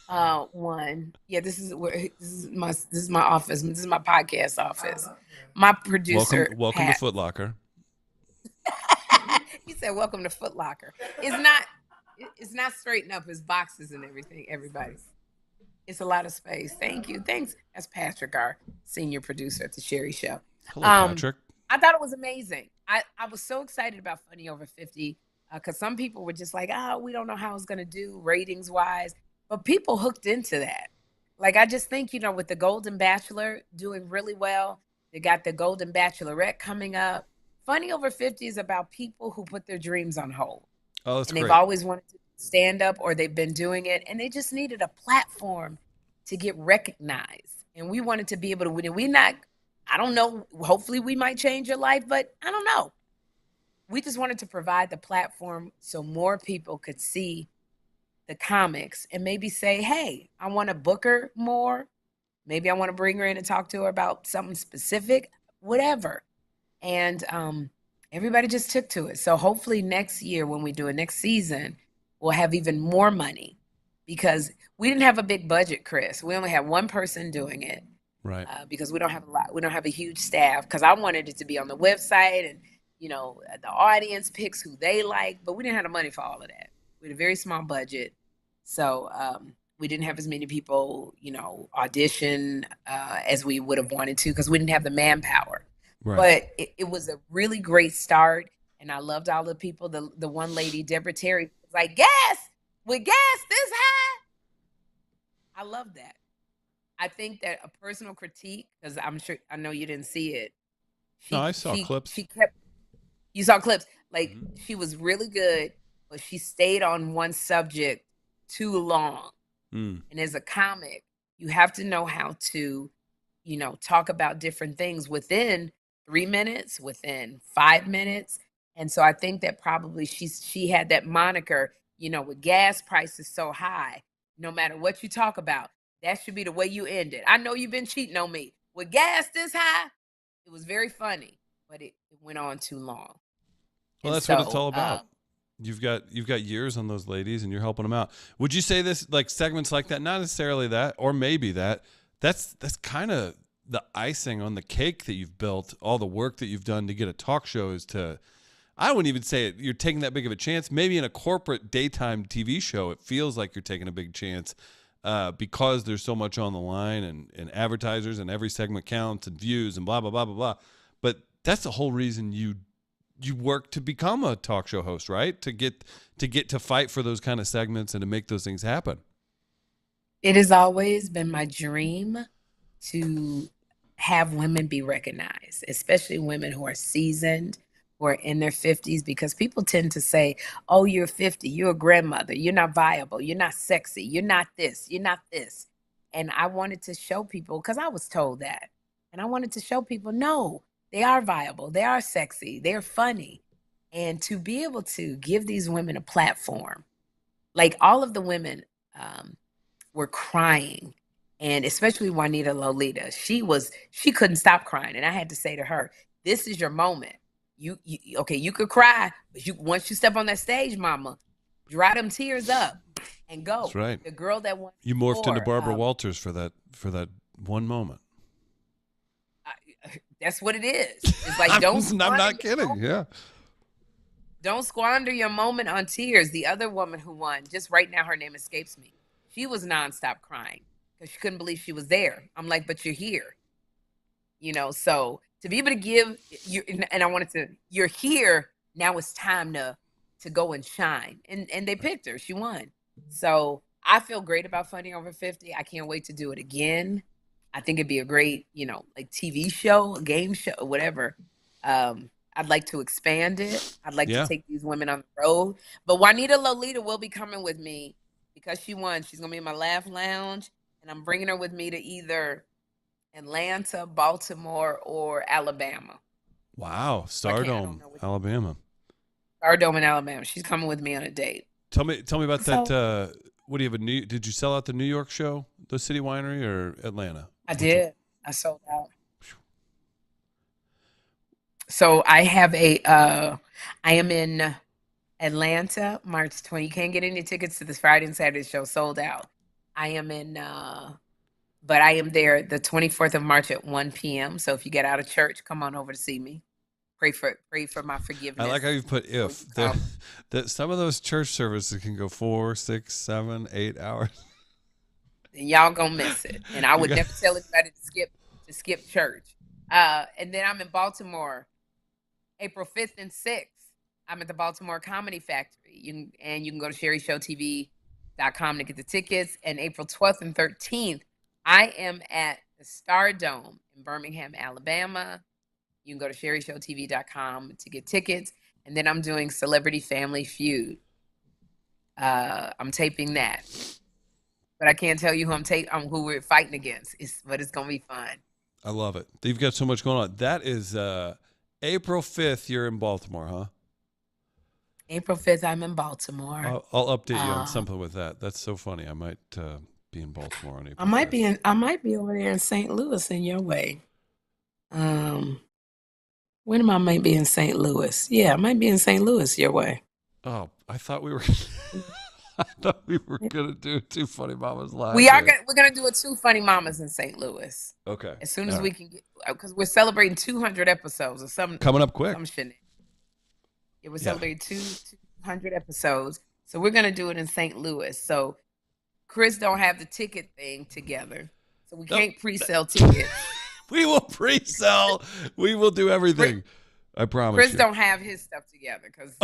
won. Yeah, this is my office. This is my podcast office. My producer. Welcome to Foot Locker. He said, "Welcome to Foot Locker." It's not straighten up his boxes and everything. Everybody, it's a lot of space. Thank you. Thanks. That's Patrick, our senior producer at the Sherri Show. Hello, Patrick. I thought it was amazing. I was so excited about Funny Over 50 because some people were just like, we don't know how it's going to do ratings wise. But people hooked into that. Like, I just think, with the Golden Bachelor doing really well, they got the Golden Bachelorette coming up. Funny Over 50 is about people who put their dreams on hold. Oh, that's great. And they've always wanted to stand up or they've been doing it. And they just needed a platform to get recognized. And we wanted to be able to win. I don't know. Hopefully we might change your life, but I don't know. we just wanted to provide the platform so more people could see the comics and maybe say, hey, I want to book her more. Maybe I want to bring her in and talk to her about something specific, whatever. And everybody just took to it. So hopefully next year when we do it next season, we'll have even more money because we didn't have a big budget, Chris. We only had one person doing it. Right. Because we don't have a lot. We don't have a huge staff because I wanted it to be on the website and, you know, the audience picks who they like, but we didn't have the money for all of that. We had a very small budget. So we didn't have as many people, you know, audition as we would have wanted to because we didn't have the manpower. Right. But it was a really great start. And I loved all the people. The one lady, Deborah Terry, was like, gas, with gas this high. I love that. I think that a personal critique, because I know you didn't see it. No, I saw clips. You saw clips. Like, she was really good, but she stayed on one subject too long. And as a comic, you have to know how to, you know, talk about different things within 3 minutes, within 5 minutes. And so I think that probably she had that moniker, you know, with gas prices so high, no matter what you talk about, that should be the way you end it. I know you've been cheating on me. With gas this high, it was very funny, but it went on too long. Well, that's what it's all about. You've got years on those ladies, and you're helping them out. Would you say this, like segments like that, not necessarily that, or maybe that's kind of the icing on the cake that you've built, all the work that you've done to get a talk show is to, I wouldn't even say you're taking that big of a chance. Maybe in a corporate daytime TV show, it feels like you're taking a big chance. Because there's so much on the line and advertisers and every segment counts and views and blah, blah, blah, blah, blah. But that's the whole reason you work to become a talk show host, right? To get to fight for those kind of segments and to make those things happen. It has always been my dream to have women be recognized, especially women who are seasoned, who are in their 50s, because people tend to say, oh, you're 50, you're a grandmother, you're not viable, you're not sexy, you're not this, you're not this. And I wanted to show people, because I was told that, and I wanted to show people, no, they are viable, they are sexy, they're funny. And to be able to give these women a platform, like all of the women were crying, and especially Juanita Lolita, she couldn't stop crying. And I had to say to her, this is your moment. You okay, you could cry, but once you step on that stage, mama, dry them tears up and go. That's right. The girl that won you morphed into Barbara Walters for that one moment. That's what it is. It's like I'm not kidding. Yeah. Don't squander your moment on tears. The other woman who won, just right now, her name escapes me. She was nonstop crying because she couldn't believe she was there. I'm like, but you're here. You know, so to be able to give you, and I wanted to, you're here, now it's time to go and shine. And they picked her. She won. So I feel great about Funny Over 50. I can't wait to do it again. I think it'd be a great, you know, like TV show, a game show, whatever. I'd like to expand it. I'd like to take these women on the road. But Juanita Lolita will be coming with me because she won. She's going to be in my Laugh Lounge, and I'm bringing her with me to either Atlanta, Baltimore, or Alabama. Wow. Stardome, Alabama. Stardome in Alabama. She's coming with me on a date. Tell me about that. What do you have? Did you sell out the New York show, the City Winery, or Atlanta? I did. I sold out. So I have I am in Atlanta, March 20. You can't get any tickets to this Friday and Saturday show, sold out. I am in, but I am there the 24th of March at 1 p.m. So if you get out of church, come on over to see me. Pray for my forgiveness. I like how you put if. That some of those church services can go 4, 6, 7, 8 hours. And y'all gonna miss it. And I would never tell anybody to skip church. And then I'm in Baltimore, April 5th and 6th. I'm at the Baltimore Comedy Factory. You can go to sherrishowtv.com to get the tickets. And April 12th and 13th, I am at the Stardome in Birmingham, Alabama. You can go to sherrishowtv.com to get tickets. And then I'm doing Celebrity Family Feud. I'm taping that. But I can't tell you who we're fighting against. But it's going to be fun. I love it. You've got so much going on. That is April 5th. You're in Baltimore, huh? April 5th, I'm in Baltimore. I'll update you on something with that. That's so funny. I might be in Baltimore on April. I might be over there in St. Louis in your way. When am I might be in St. Louis? Yeah, I might be in St. Louis your way. Oh, I thought we were gonna do Two Funny Mamas live. We're gonna do a Two Funny Mamas in St. Louis. Okay. As soon as we can get, because we're celebrating 200 episodes or something. Coming up quick. Yeah, we're celebrating 200 episodes. So we're gonna do it in St. Louis. So Chris don't have the ticket thing together. So we can't pre-sell tickets. We will pre-sell. We will do everything. I promise Chris you. don't have his stuff together because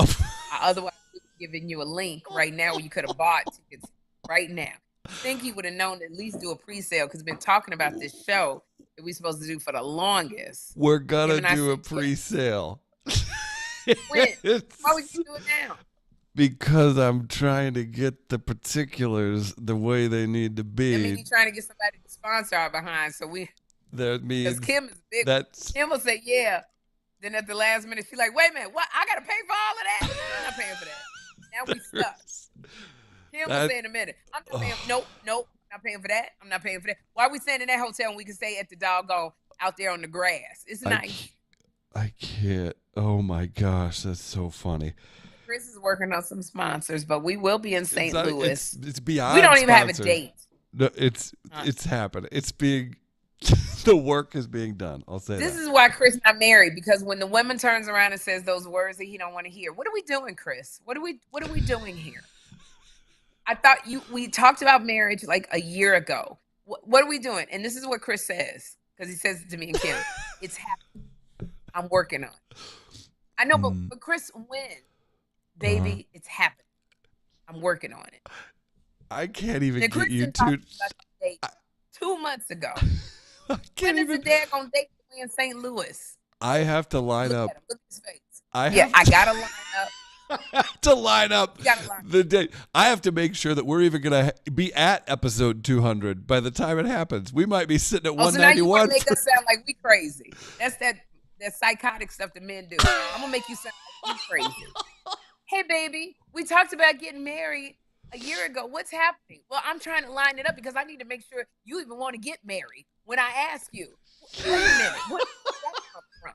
otherwise we would be giving you a link right now where you could have bought tickets right now. I think he would have known to at least do a pre-sale because we've been talking about this show that we're supposed to do for the longest. We're gonna do a pre-sale. When? Why would you do it now? Because I'm trying to get the particulars the way they need to be. I mean, you're trying to get somebody to sponsor our behind, so that means because Kym is big. Kym will say yeah. Then at the last minute, she's like, wait a minute, what? I got to pay for all of that? I'm not paying for that. Now we stuck. Kym will say in a minute, I'm not paying. Nope, I'm not paying for that. I'm not paying for that. Why are we staying in that hotel and we can stay at the doggone out there on the grass? It's nice. I can't. Oh my gosh, that's so funny. Chris is working on some sponsors, but we will be in St. Louis. It's beyond. We don't even have a date. No, it's happening. It's being. The work is being done. I'll say this is why Chris not married, because when the woman turns around and says those words that he don't want to hear, what are we doing, Chris? What are we doing here? I thought we talked about marriage like a year ago. What are we doing? And this is what Chris says, because he says it to me and Kym. It's happening. I'm working on it. I know, but Chris, when? Baby, it's happening. I'm working on it. I can't even get you to 2 months ago. When is the daggone date in St. Louis? I have to line up. Look at his face. I gotta line up. I have to line up the date. I have to make sure that we're even gonna be at episode 200 by the time it happens. We might be sitting at 191. So now you want to make us sound like we crazy. That's that psychotic stuff that men do. I'm gonna make you sound like we crazy. Hey, baby, we talked about getting married a year ago. What's happening? Well, I'm trying to line it up because I need to make sure you even want to get married when I ask you. Wait a minute. Where did that come from?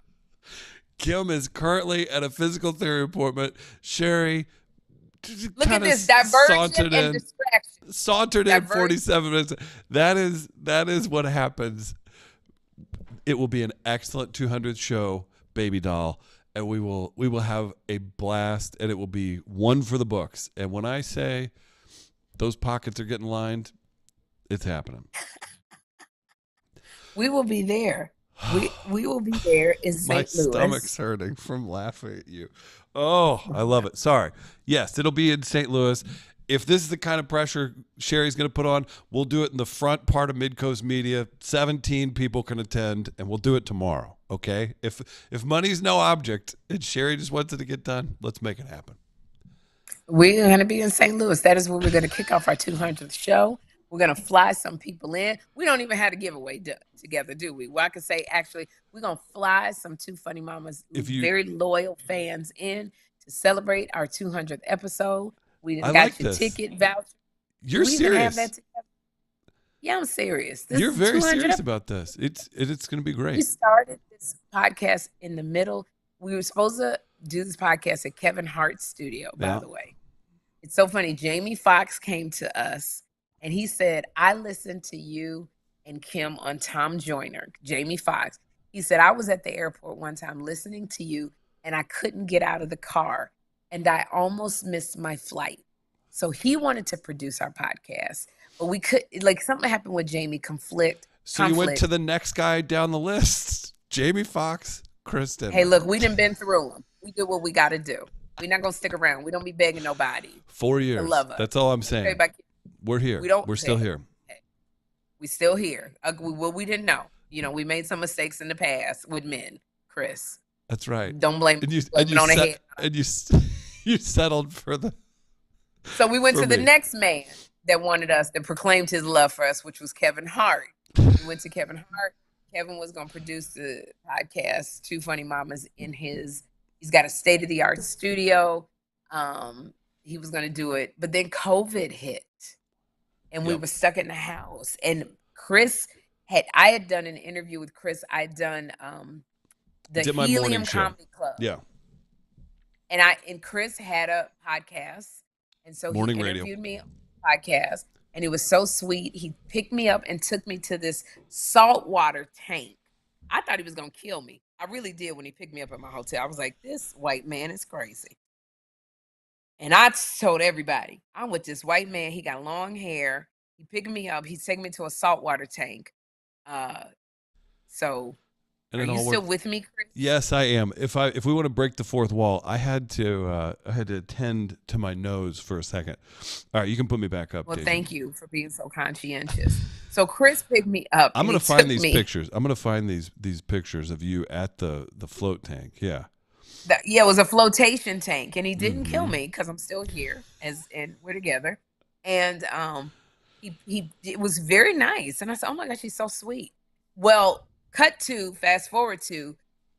Kym is currently at a physical therapy appointment. Sherri, look at this diversion and distraction. Sauntered in 47 minutes. That is what happens. It will be an excellent 200th show, baby doll. And we will have a blast, and it will be one for the books. And when I say those pockets are getting lined, it's happening. We will be there. We will be there in St. Louis. My stomach's hurting from laughing at you. Oh, I love it. Sorry. Yes, it'll be in St. Louis. If this is the kind of pressure Sherri's going to put on, we'll do it in the front part of Midcoast Media. 17 people can attend, and we'll do it tomorrow, okay? If money's no object and Sherri just wants it to get done, let's make it happen. We're going to be in St. Louis. That is where we're going to kick off our 200th show. We're going to fly some people in. We don't even have a giveaway together, do we? Well, I could say, actually, we're going to fly some Two Funny Mamas, very loyal fans in to celebrate our 200th episode. We got your ticket voucher. You're serious. Yeah, I'm serious. You're very serious about this. It's going to be great. We started this podcast in the middle. We were supposed to do this podcast at Kevin Hart's studio, by the way. It's so funny. Jamie Foxx came to us and he said, I listened to you and Kym on Tom Joyner, Jamie Foxx. He said, I was at the airport one time listening to you and I couldn't get out of the car. And I almost missed my flight. So he wanted to produce our podcast, but we could, something happened with Jamie, conflict. So you went to the next guy down the list, Jamie Foxx, Kristen. Hey, look, we done been through them. We do what we got to do. We're not going to stick around. We don't be begging nobody. 4 years. Love us. That's all I'm saying. We're here. We're still here. We still here. Well, we didn't know. We made some mistakes in the past with men, Chris. That's right. Don't blame me on the head. And you settled for the. So we went to the next man that wanted us, that proclaimed his love for us, which was Kevin Hart. We went to Kevin Hart. Kevin was going to produce the podcast, Two Funny Mamas, he's got a state-of-the-art studio. He was going to do it, but then COVID hit, and we were stuck in the house. And I had done an interview with Chris. I'd done the Did my morning Helium show. Comedy Club. Yeah. And Chris had a podcast, and so Morning he radio. interviewed me on the podcast, and he was so sweet. He picked me up and took me to this saltwater tank. I thought he was gonna kill me. I really did when he picked me up at my hotel. I was like, this white man is crazy. And I told everybody, I'm with this white man. He got long hair. He picked me up. He's taking me to a saltwater tank. So And are it you all still worked. with me, Chris? Yes, I am. If we want to break the fourth wall, I had to attend to my nose for a second. All right, you can put me back up. Well, Deja. thank you for being so conscientious. So Chris picked me up. I'm and gonna he find took these me- pictures. I'm gonna find these pictures of you at the float tank. Yeah. Yeah, it was a flotation tank, and he didn't kill Mhm. me because I'm still here, and we're together. And it was very nice, and I said, "Oh my gosh, she's so sweet." Well, fast forward to,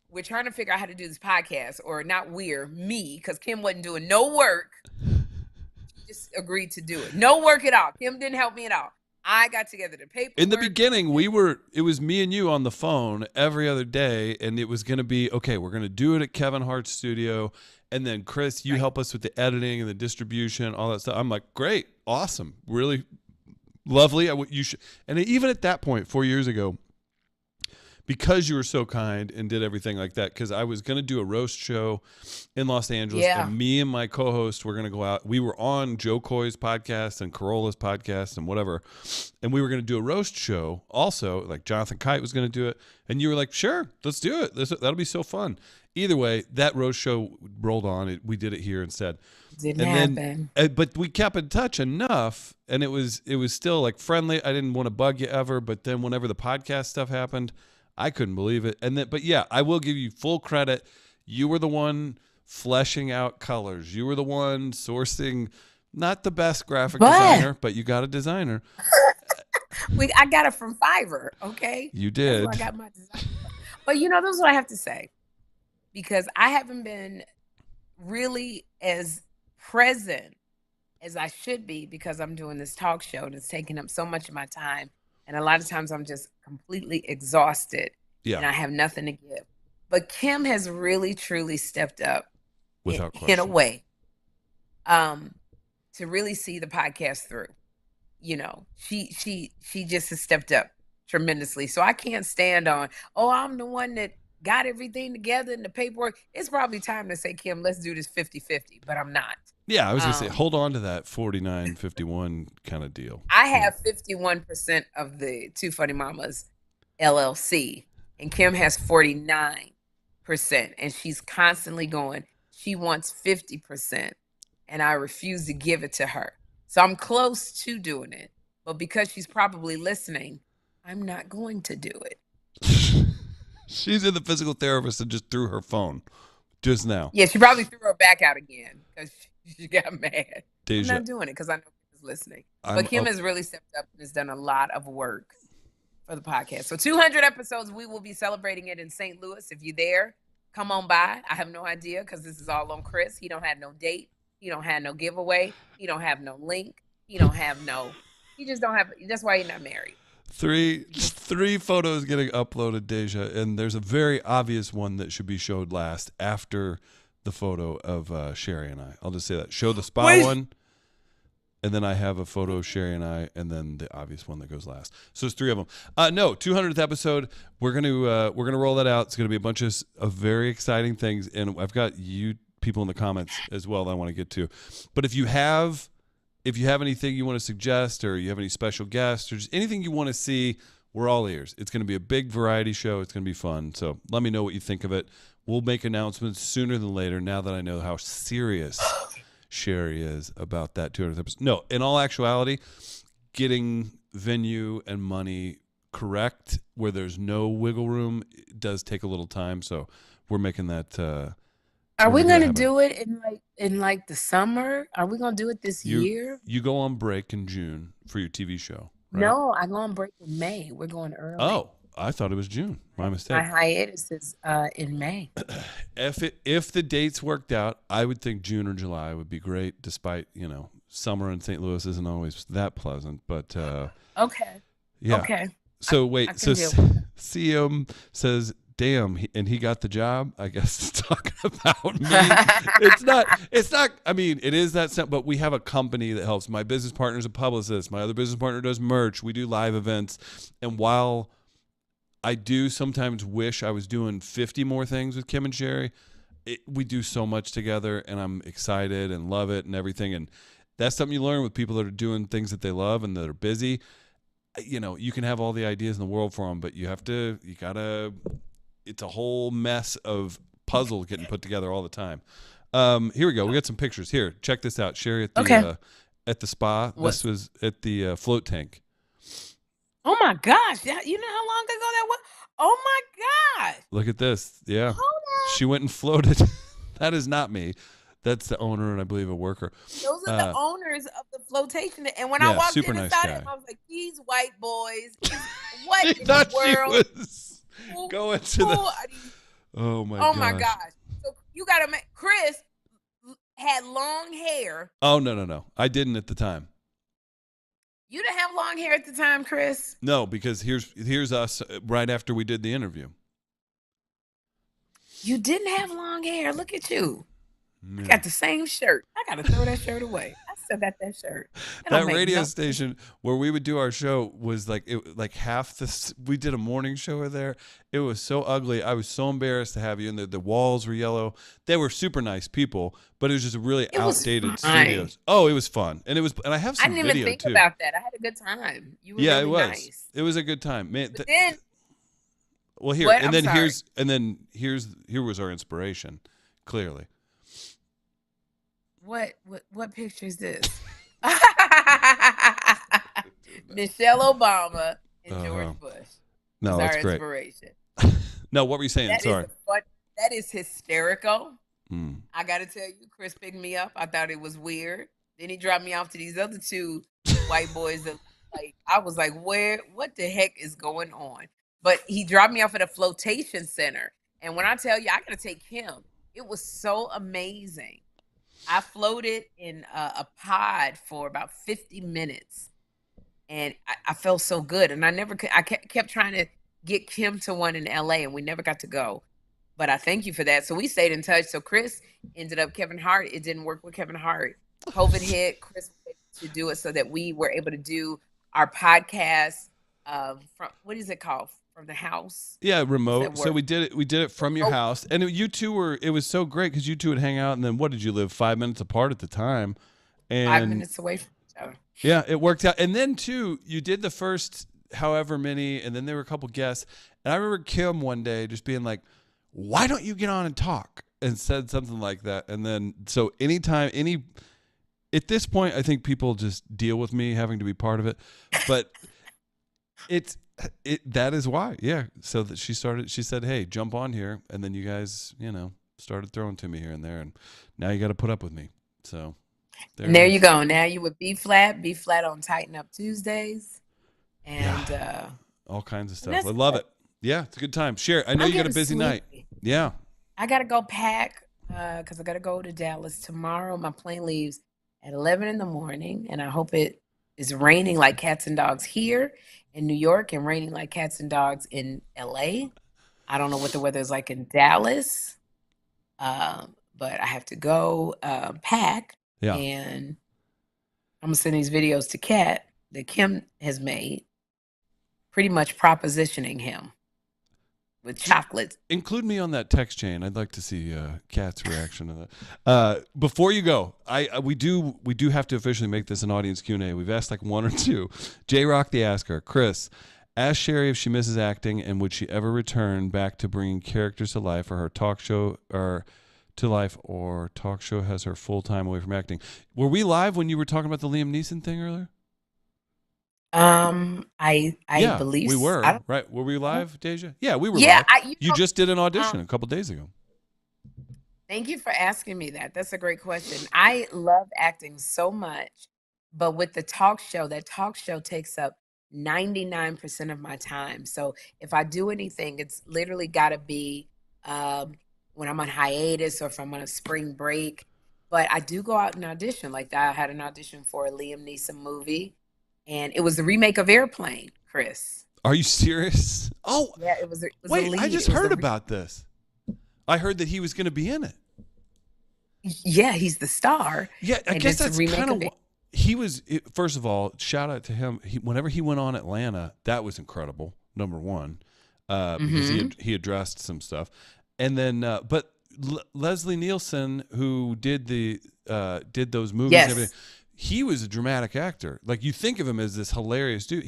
we're trying to figure out how to do this podcast, or not me, because Kym wasn't doing no work. She just agreed to do it, no work at all. Kym didn't help me at all. I got together the paperwork. In the beginning, it was me and you on the phone every other day, and it was going to be, okay, we're going to do it at Kevin Hart's studio, and then Chris, you help us with the editing and the distribution, all that stuff. I'm like, great, awesome, really lovely. You should, and even at that point, 4 years ago, because you were so kind and did everything like that, because I was going to do a roast show in Los Angeles, and me and my co-host were going to go out. We were on Joe Coy's podcast and Carolla's podcast and whatever, and we were going to do a roast show also, like Jonathan Kite was going to do it, and you were like, sure, let's do it. That'll be so fun. Either way, that roast show rolled on. We did it here instead. Didn't happen. But we kept in touch enough, and it was still like friendly. I didn't want to bug you ever, but then whenever the podcast stuff happened, I couldn't believe it. But yeah, I will give you full credit. You were the one fleshing out colors. You were the one sourcing, not the best graphic designer, but you got a designer. I got it from Fiverr, okay? You did. That's where I got my design. But this is what I have to say. Because I haven't been really as present as I should be, because I'm doing this talk show and it's taking up so much of my time. And a lot of times I'm just completely exhausted and I have nothing to give. But Kym has really, truly stepped up in a way to really see the podcast through. She just has stepped up tremendously. So I can't stand on, I'm the one that got everything together in the paperwork. It's probably time to say, Kym, let's do this 50-50, but I'm not. Yeah, I was going to say, hold on to that 49-51 kind of deal. I have 51% of the Two Funny Mamas LLC, and Kym has 49%, and she's constantly going, she wants 50%, and I refuse to give it to her. So I'm close to doing it, but because she's probably listening, I'm not going to do it. She's in the physical therapist and just threw her phone just now. Yeah, she probably threw her back out again because she got mad. Deja, I'm not doing it because I know Kym is listening. But Kym has really stepped up and has done a lot of work for the podcast. So 200 episodes, we will be celebrating it in St. Louis. If you're there, come on by. I have no idea because this is all on Chris. He don't have no date. He don't have no giveaway. He don't have no link. He just don't have, that's why he's not married. Three photos getting uploaded, Deja, and there's a very obvious one that should be showed last after the photo of Sherri and I. I'll just say that. Show the spa one, and then I have a photo of Sherri and I, and then the obvious one that goes last. So there's three of them. 200th episode. We're gonna roll that out. It's gonna be a bunch of very exciting things, and I've got you people in the comments as well that I want to get to. But if you have anything you want to suggest, or you have any special guests, or just anything you want to see, we're all ears. It's going to be a big variety show. It's going to be fun. So let me know what you think of it. We'll make announcements sooner than later, now that I know how serious Sherri is about that 200th episode. No, in all actuality, getting venue and money correct where there's no wiggle room does take a little time. So we're making that Are we going to do it in the summer? Are we going to do it this year? You go on break in June for your TV show, right? No, I go on break in May. We're going early. I thought it was June. My mistake. My hiatus is in May. If the dates worked out, I would think June or July would be great. Despite summer in St. Louis isn't always that pleasant, but Okay. yeah. Okay. So I wait, can so deal with CM says, "Damn," he got the job. I guess it's talking about me. It's not. I mean, it is that simple. But we have a company that helps. My business partner's a publicist. My other business partner does merch. We do live events, and while I do sometimes wish I was doing 50 more things with Kym and Sherri, we do so much together, and I'm excited and love it and everything. And that's something you learn with people that are doing things that they love and that are busy. You can have all the ideas in the world for them, but you gotta, it's a whole mess of puzzle getting put together all the time. Here we go. We got some pictures here. Check this out. Sherri at the spa. What? This was at the float tank. Oh my gosh. You know how long ago that was? Oh my gosh. Look at this. Yeah. Hold on. She went and floated. That is not me. That's the owner and I believe a worker. Those are the owners of the flotation. And when yeah, I walked super in nice inside guy. him, I was like, these white boys. What She in thought the world? she was going to the. Oh my gosh. Oh my gosh. So you gotta make Chris had long hair. Oh no. I didn't at the time. You didn't have long hair at the time, Chris? No, because here's us right after we did the interview. You didn't have long hair. Look at you. Yeah. I got the same shirt. I gotta throw that shirt away. I still got that shirt. That radio station where we would do our show was like half this. We did a morning show over there. It was so ugly. I was so embarrassed to have you in there. The walls were yellow. They were super nice people, but it was just really outdated studios. Oh, it was fun, and I have some I didn't video even think too. about that. I had a good time. You were Yeah, really it was. nice. It was a good time, man. But then, well, here what? and then I'm sorry. here was our inspiration. Clearly. What picture is this? Michelle Obama and George Bush. No, that's great. Inspiration. No, what were you saying? Sorry. That is hysterical. Mm. I got to tell you, Chris picked me up. I thought it was weird. Then he dropped me off to these other two white boys. That, I was like, what the heck is going on? But he dropped me off at a flotation center. And when I tell you, I got to take him. It was so amazing. I floated in a pod for about 50 minutes. And I felt so good. And I kept trying to get Kym to one in LA, and we never got to go. But I thank you for that. So we stayed in touch. So Chris ended up Kevin Hart. It didn't work with Kevin Hart. COVID hit. Chris was able to do it so that we were able to do our podcast from, what is it called? From the house. Yeah, remote. So we did it from your house. And it was so great because you two would hang out, and then what did you live 5 minutes apart at the time? And 5 minutes away from each other. Yeah, it worked out. And then too, you did the first however many, and then there were a couple guests. And I remember Kym one day just being like, "Why don't you get on and talk?" and said something like that. And then so at this point, I think people just deal with me having to be part of it. But that is why. Yeah. So that she said, "Hey, jump on here." And then you guys, started throwing to me here and there. And now you got to put up with me. So there you go. Now you would be flat on Tighten Up Tuesdays. And all kinds of stuff. I love it. Yeah, it's a good time. Sherri, I know you got a busy night. Yeah. I got to go pack because I got to go to Dallas tomorrow. My plane leaves at 11 in the morning, and I hope it is raining like cats and dogs here in New York and raining like cats and dogs in LA. I don't know what the weather is like in Dallas, but I have to go pack. Yeah. And I'm going to send these videos to Kat that Kym has made, pretty much propositioning him with chocolate. Include me on that text chain. I'd like to see Kat's reaction to that. Before you go, we do have to officially make this an audience Q&A. We've asked like one or two. J-Rock the Asker. Chris, ask Sherri if she misses acting and would she ever return back to bringing characters to life, or her talk show or talk show has her full time away from acting. Were we live when you were talking about the Liam Neeson thing earlier? I believe we were, right? Were we live, Deja? Yeah, we were live. You just did an audition a couple days ago. Thank you for asking me that. That's a great question. I love acting so much, but with the talk show, that talk show takes up 99% of my time. So if I do anything, it's literally got to be when I'm on hiatus or if I'm on a spring break. But I do go out and audition. Like I had an audition for a Liam Neeson movie, and it was the remake of Airplane, Chris. Are you serious? Oh, yeah, it was. Wait, I just heard about this. I heard that he was going to be in it. Yeah, he's the star. Yeah, I guess that's kind of. He was. First of all, shout out to him. Whenever he went on Atlanta, that was incredible. Number one, because he addressed some stuff, and then but Leslie Nielsen, who did those movies, yes. and everything, he was a dramatic actor. Like you think of him as this hilarious dude.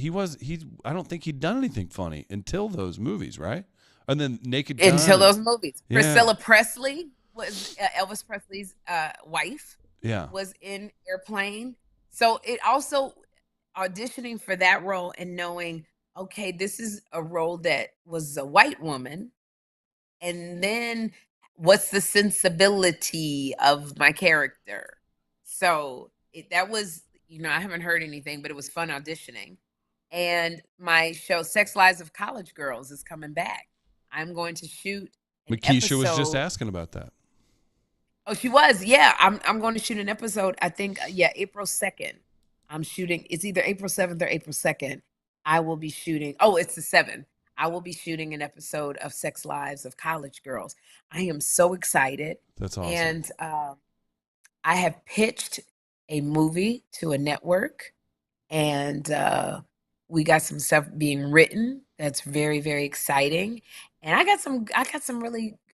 I don't think he'd done anything funny until those movies, right? And then Naked Gun. Until those movies. Yeah. Priscilla Presley was Elvis Presley's wife. Yeah. Was in Airplane. So it also auditioning for that role and knowing, okay, this is a role that was a white woman. And then what's the sensibility of my character? So that was, I haven't heard anything, but it was fun auditioning. And my show, Sex Lives of College Girls, is coming back. I'm going to shoot an Makisha was episode. just asking about that. Oh, she was. Yeah. I'm going to shoot an episode. I think, April 2nd. I'm shooting. It's either April 7th or April 2nd. I will be shooting. Oh, it's the 7th. I will be shooting an episode of Sex Lives of College Girls. I am so excited. That's awesome. And I have pitched a movie to a network, and we got some stuff being written. That's very, very exciting. And I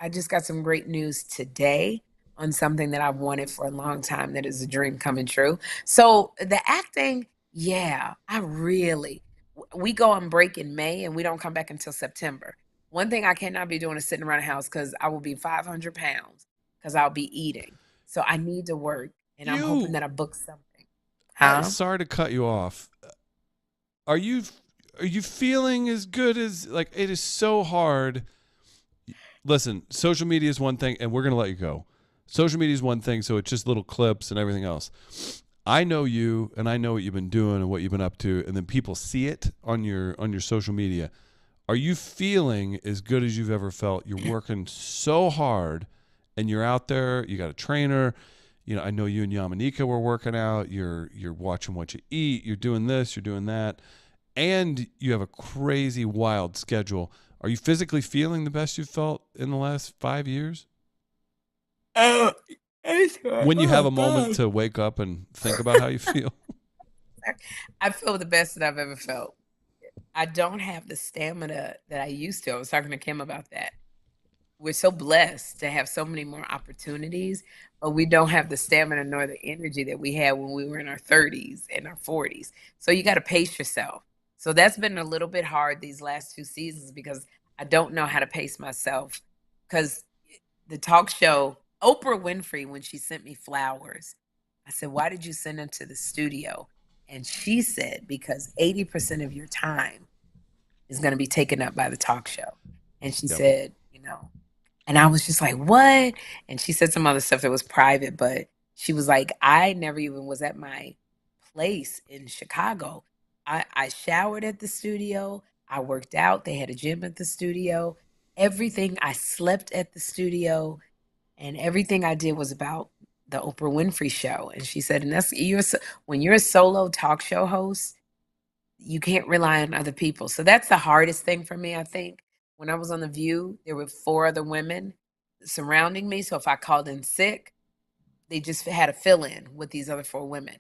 just got some great news today on something that I've wanted for a long time that is a dream coming true. So the acting, we go on break in May and we don't come back until September. One thing I cannot be doing is sitting around the house because I will be 500 pounds because I'll be eating. So I need to work, and I'm hoping that I book something. Huh? Sorry to cut you off. Are you feeling as good as, like, it is so hard. Listen, social media is one thing, and we're going to let you go. Social media is one thing, so it's just little clips and everything else. I know you, and I know what you've been doing and what you've been up to, and then people see it on your social media. Are you feeling as good as you've ever felt? You're working so hard, and you're out there. You got a trainer. I know you and Yamanika were working out. You're watching what you eat. You're doing this. You're doing that, and you have a crazy, wild schedule. Are you physically feeling the best you've felt in the last 5 years? When you have a moment to wake up and think about how you feel. I feel the best that I've ever felt. I don't have the stamina that I used to. I was talking to Kym about that. We're so blessed to have so many more opportunities, but we don't have the stamina nor the energy that we had when we were in our 30s and our 40s. So you got to pace yourself. So that's been a little bit hard these last 2 seasons because I don't know how to pace myself. Because the talk show, Oprah Winfrey, when she sent me flowers, I said, why did you send them to the studio? And she said, because 80% of your time is going to be taken up by the talk show. And she said, and I was just like, what? And she said some other stuff that was private, but she was like, I never even was at my place in Chicago. I showered at the studio. I worked out. They had a gym at the studio. Everything, I slept at the studio. And everything I did was about the Oprah Winfrey show. And she said, and when you're a solo talk show host, you can't rely on other people. So that's the hardest thing for me, I think. When I was on The View, there were 4 other women surrounding me. So if I called in sick, they just had a fill-in with these other 4 women.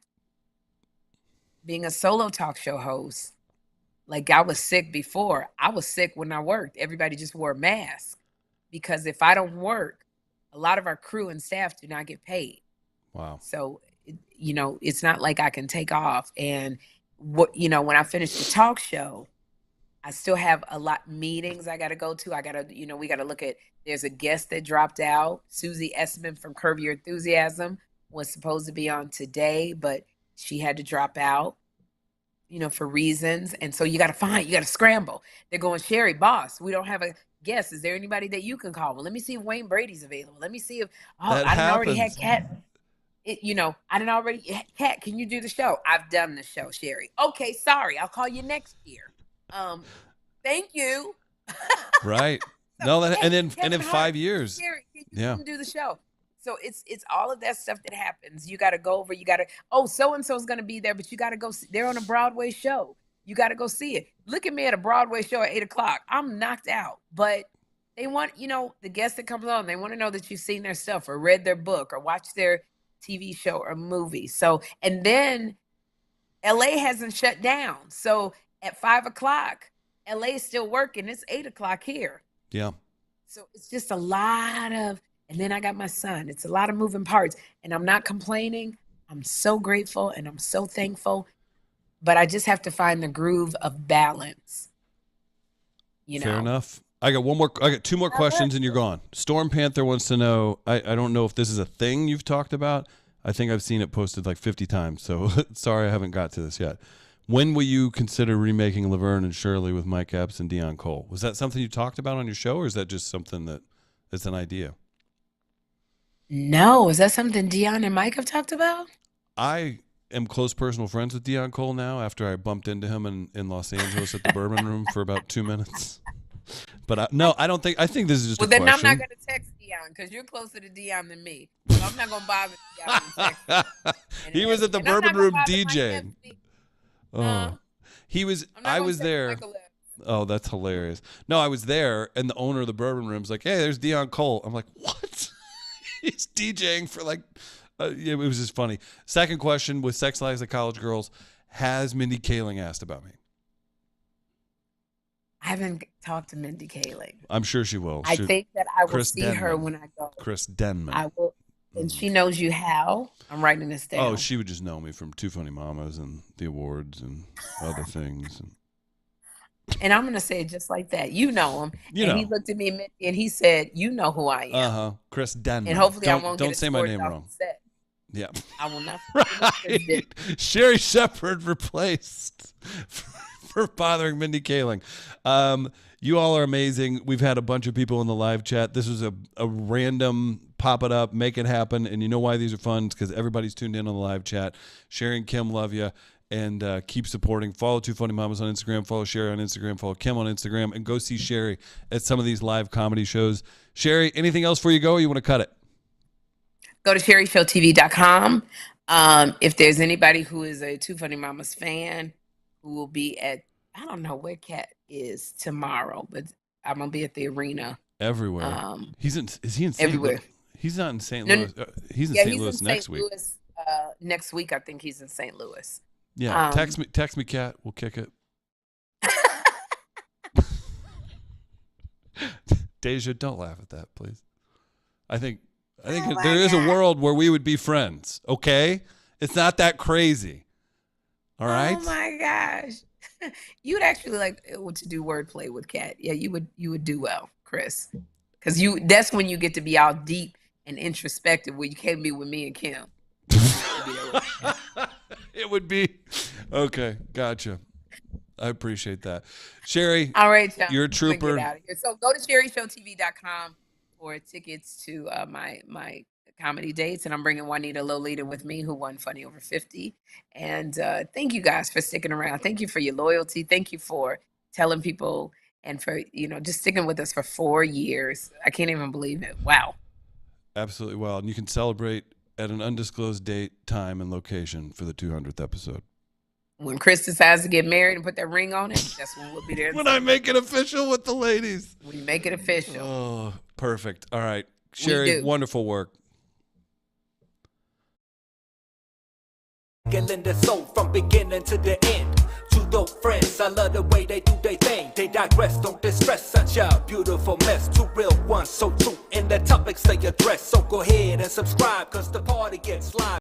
Being a solo talk show host, like I was sick before. I was sick when I worked. Everybody just wore a mask. Because if I don't work, a lot of our crew and staff do not get paid. Wow. So, it's not like I can take off. And, when I finish the talk show, I still have a lot meetings I got to go to. We got to look at, there's a guest that dropped out. Susie Essman from Curb Your Enthusiasm was supposed to be on today, but she had to drop out, for reasons. And so you got to scramble. They're going, Sherri, boss, we don't have a guest. Is there anybody that you can call? Well, let me see if Wayne Brady's available. Let me see if, I already had Cat. I didn't already. Kat, can you do the show? I've done the show, Sherri. Okay, sorry, I'll call you next year. Thank you. Right. So, No, and Kevin then Hart, 5 years. Sherri, can you Yeah. come do the show? So it's all of that stuff that happens. You got to go over. You got to. Oh, so and so is going to be there, but you got to go. They're on a Broadway show. You got to go see it. Look at me at a Broadway show at 8:00. I'm knocked out, but they want the guests that comes on. They want to know that you've seen their stuff or read their book or watched their TV show or movie. So, and then LA hasn't shut down. So at 5:00, LA is still working. It's 8:00 here. Yeah. So it's just a lot of, and then I got my son. It's a lot of moving parts, and I'm not complaining. I'm so grateful and I'm so thankful, but I just have to find the groove of balance. Fair enough. I got 2 more questions and you're gone. Storm Panther wants to know, I don't know if this is a thing you've talked about. I think I've seen it posted like 50 times. So sorry I haven't got to this yet. When will you consider remaking Laverne and Shirley with Mike Epps and Dion Cole? Was that something you talked about on your show, or is that just something that is an idea? No, is that something Dion and Mike have talked about? I am close personal friends with Dion Cole now after I bumped into him in Los Angeles at the Bourbon Room for about 2 minutes. But no, I don't think. I think this is just a question. Well, then I'm not going to text Dion because you're closer to Dion than me. So I'm not going to bother Dion and text him. He was at the Bourbon Room DJing. Oh, he was. I was there. Oh, that's hilarious. No, I was there, and the owner of the Bourbon Room's like, "Hey, there's Dion Cole." I'm like, "What?" He's DJing for like. It was just funny. Second question: with Sex Lives of College Girls, has Mindy Kaling asked about me? I haven't talked to Mindy Kaling. I'm sure she will. I think that I will Chris see Denman. her when I go. Chris Denman. I will. And she knows you how. I'm writing this down. Oh, she would just know me from Two Funny Mamas and the awards and other things. And I'm going to say it just like that. You know him. You and know. he looked at me and he said, you know who I am. Uh-huh. Chris Denman. And hopefully I won't don't get say my name wrong. Set. Yeah. I will not. Right. Sherri Shepherd replaced for bothering Mindy Kaling. You all are amazing. We've had a bunch of people in the live chat. This was a random pop it up, make it happen. And you know why these are fun? It's because everybody's tuned in on the live chat. Sherri and Kym love you. And keep supporting. Follow Two Funny Mamas on Instagram. Follow Sherri on Instagram. Follow Kym on Instagram. And go see Sherri at some of these live comedy shows. Sherri, anything else before you go, or you want to cut it? Go to sherrishowtv.com. If there's anybody who is a Two Funny Mamas fan who will be at, I don't know where Kat is tomorrow, but I'm going to be at the arena. Everywhere. Is he in St. Everywhere. Louis? He's not in St. Louis. He's in St. Louis next week. Next week, I think he's in St. Louis. Yeah, text me, Kat. We'll kick it. Deja, don't laugh at that, please. I think there is a world where we would be friends. Okay, it's not that crazy. All right. Oh my gosh, you'd actually like to do wordplay with Kat. Yeah, you would do well, Chris, because that's when you get to be all deep and introspective, where you can't be with me and Kym. It would be okay. Gotcha. I appreciate that, Sherri. All right, y'all. You're a trooper. Get out of here. So go to sherrishowtv.com for tickets to my comedy dates, and I'm bringing Juanita Lolita with me, who won Funny Over 50. And thank you guys for sticking around. Thank you for your loyalty. Thank you for telling people and for just sticking with us for 4 years. I can't even believe it. Wow. Absolutely. Well, and you can celebrate at an undisclosed date, time, and location for the 200th episode. When Chris decides to get married and put that ring on it, that's when we'll be there. When I make it official with the ladies. When you make it official. Oh, perfect. All right. Sherri, wonderful work. Killing the soul from beginning to the end. Two dope friends, I love the way they do their thing. They digress, don't distress, such a beautiful mess. Two real ones, so true in the topics they address. So go ahead and subscribe, cause the party gets live.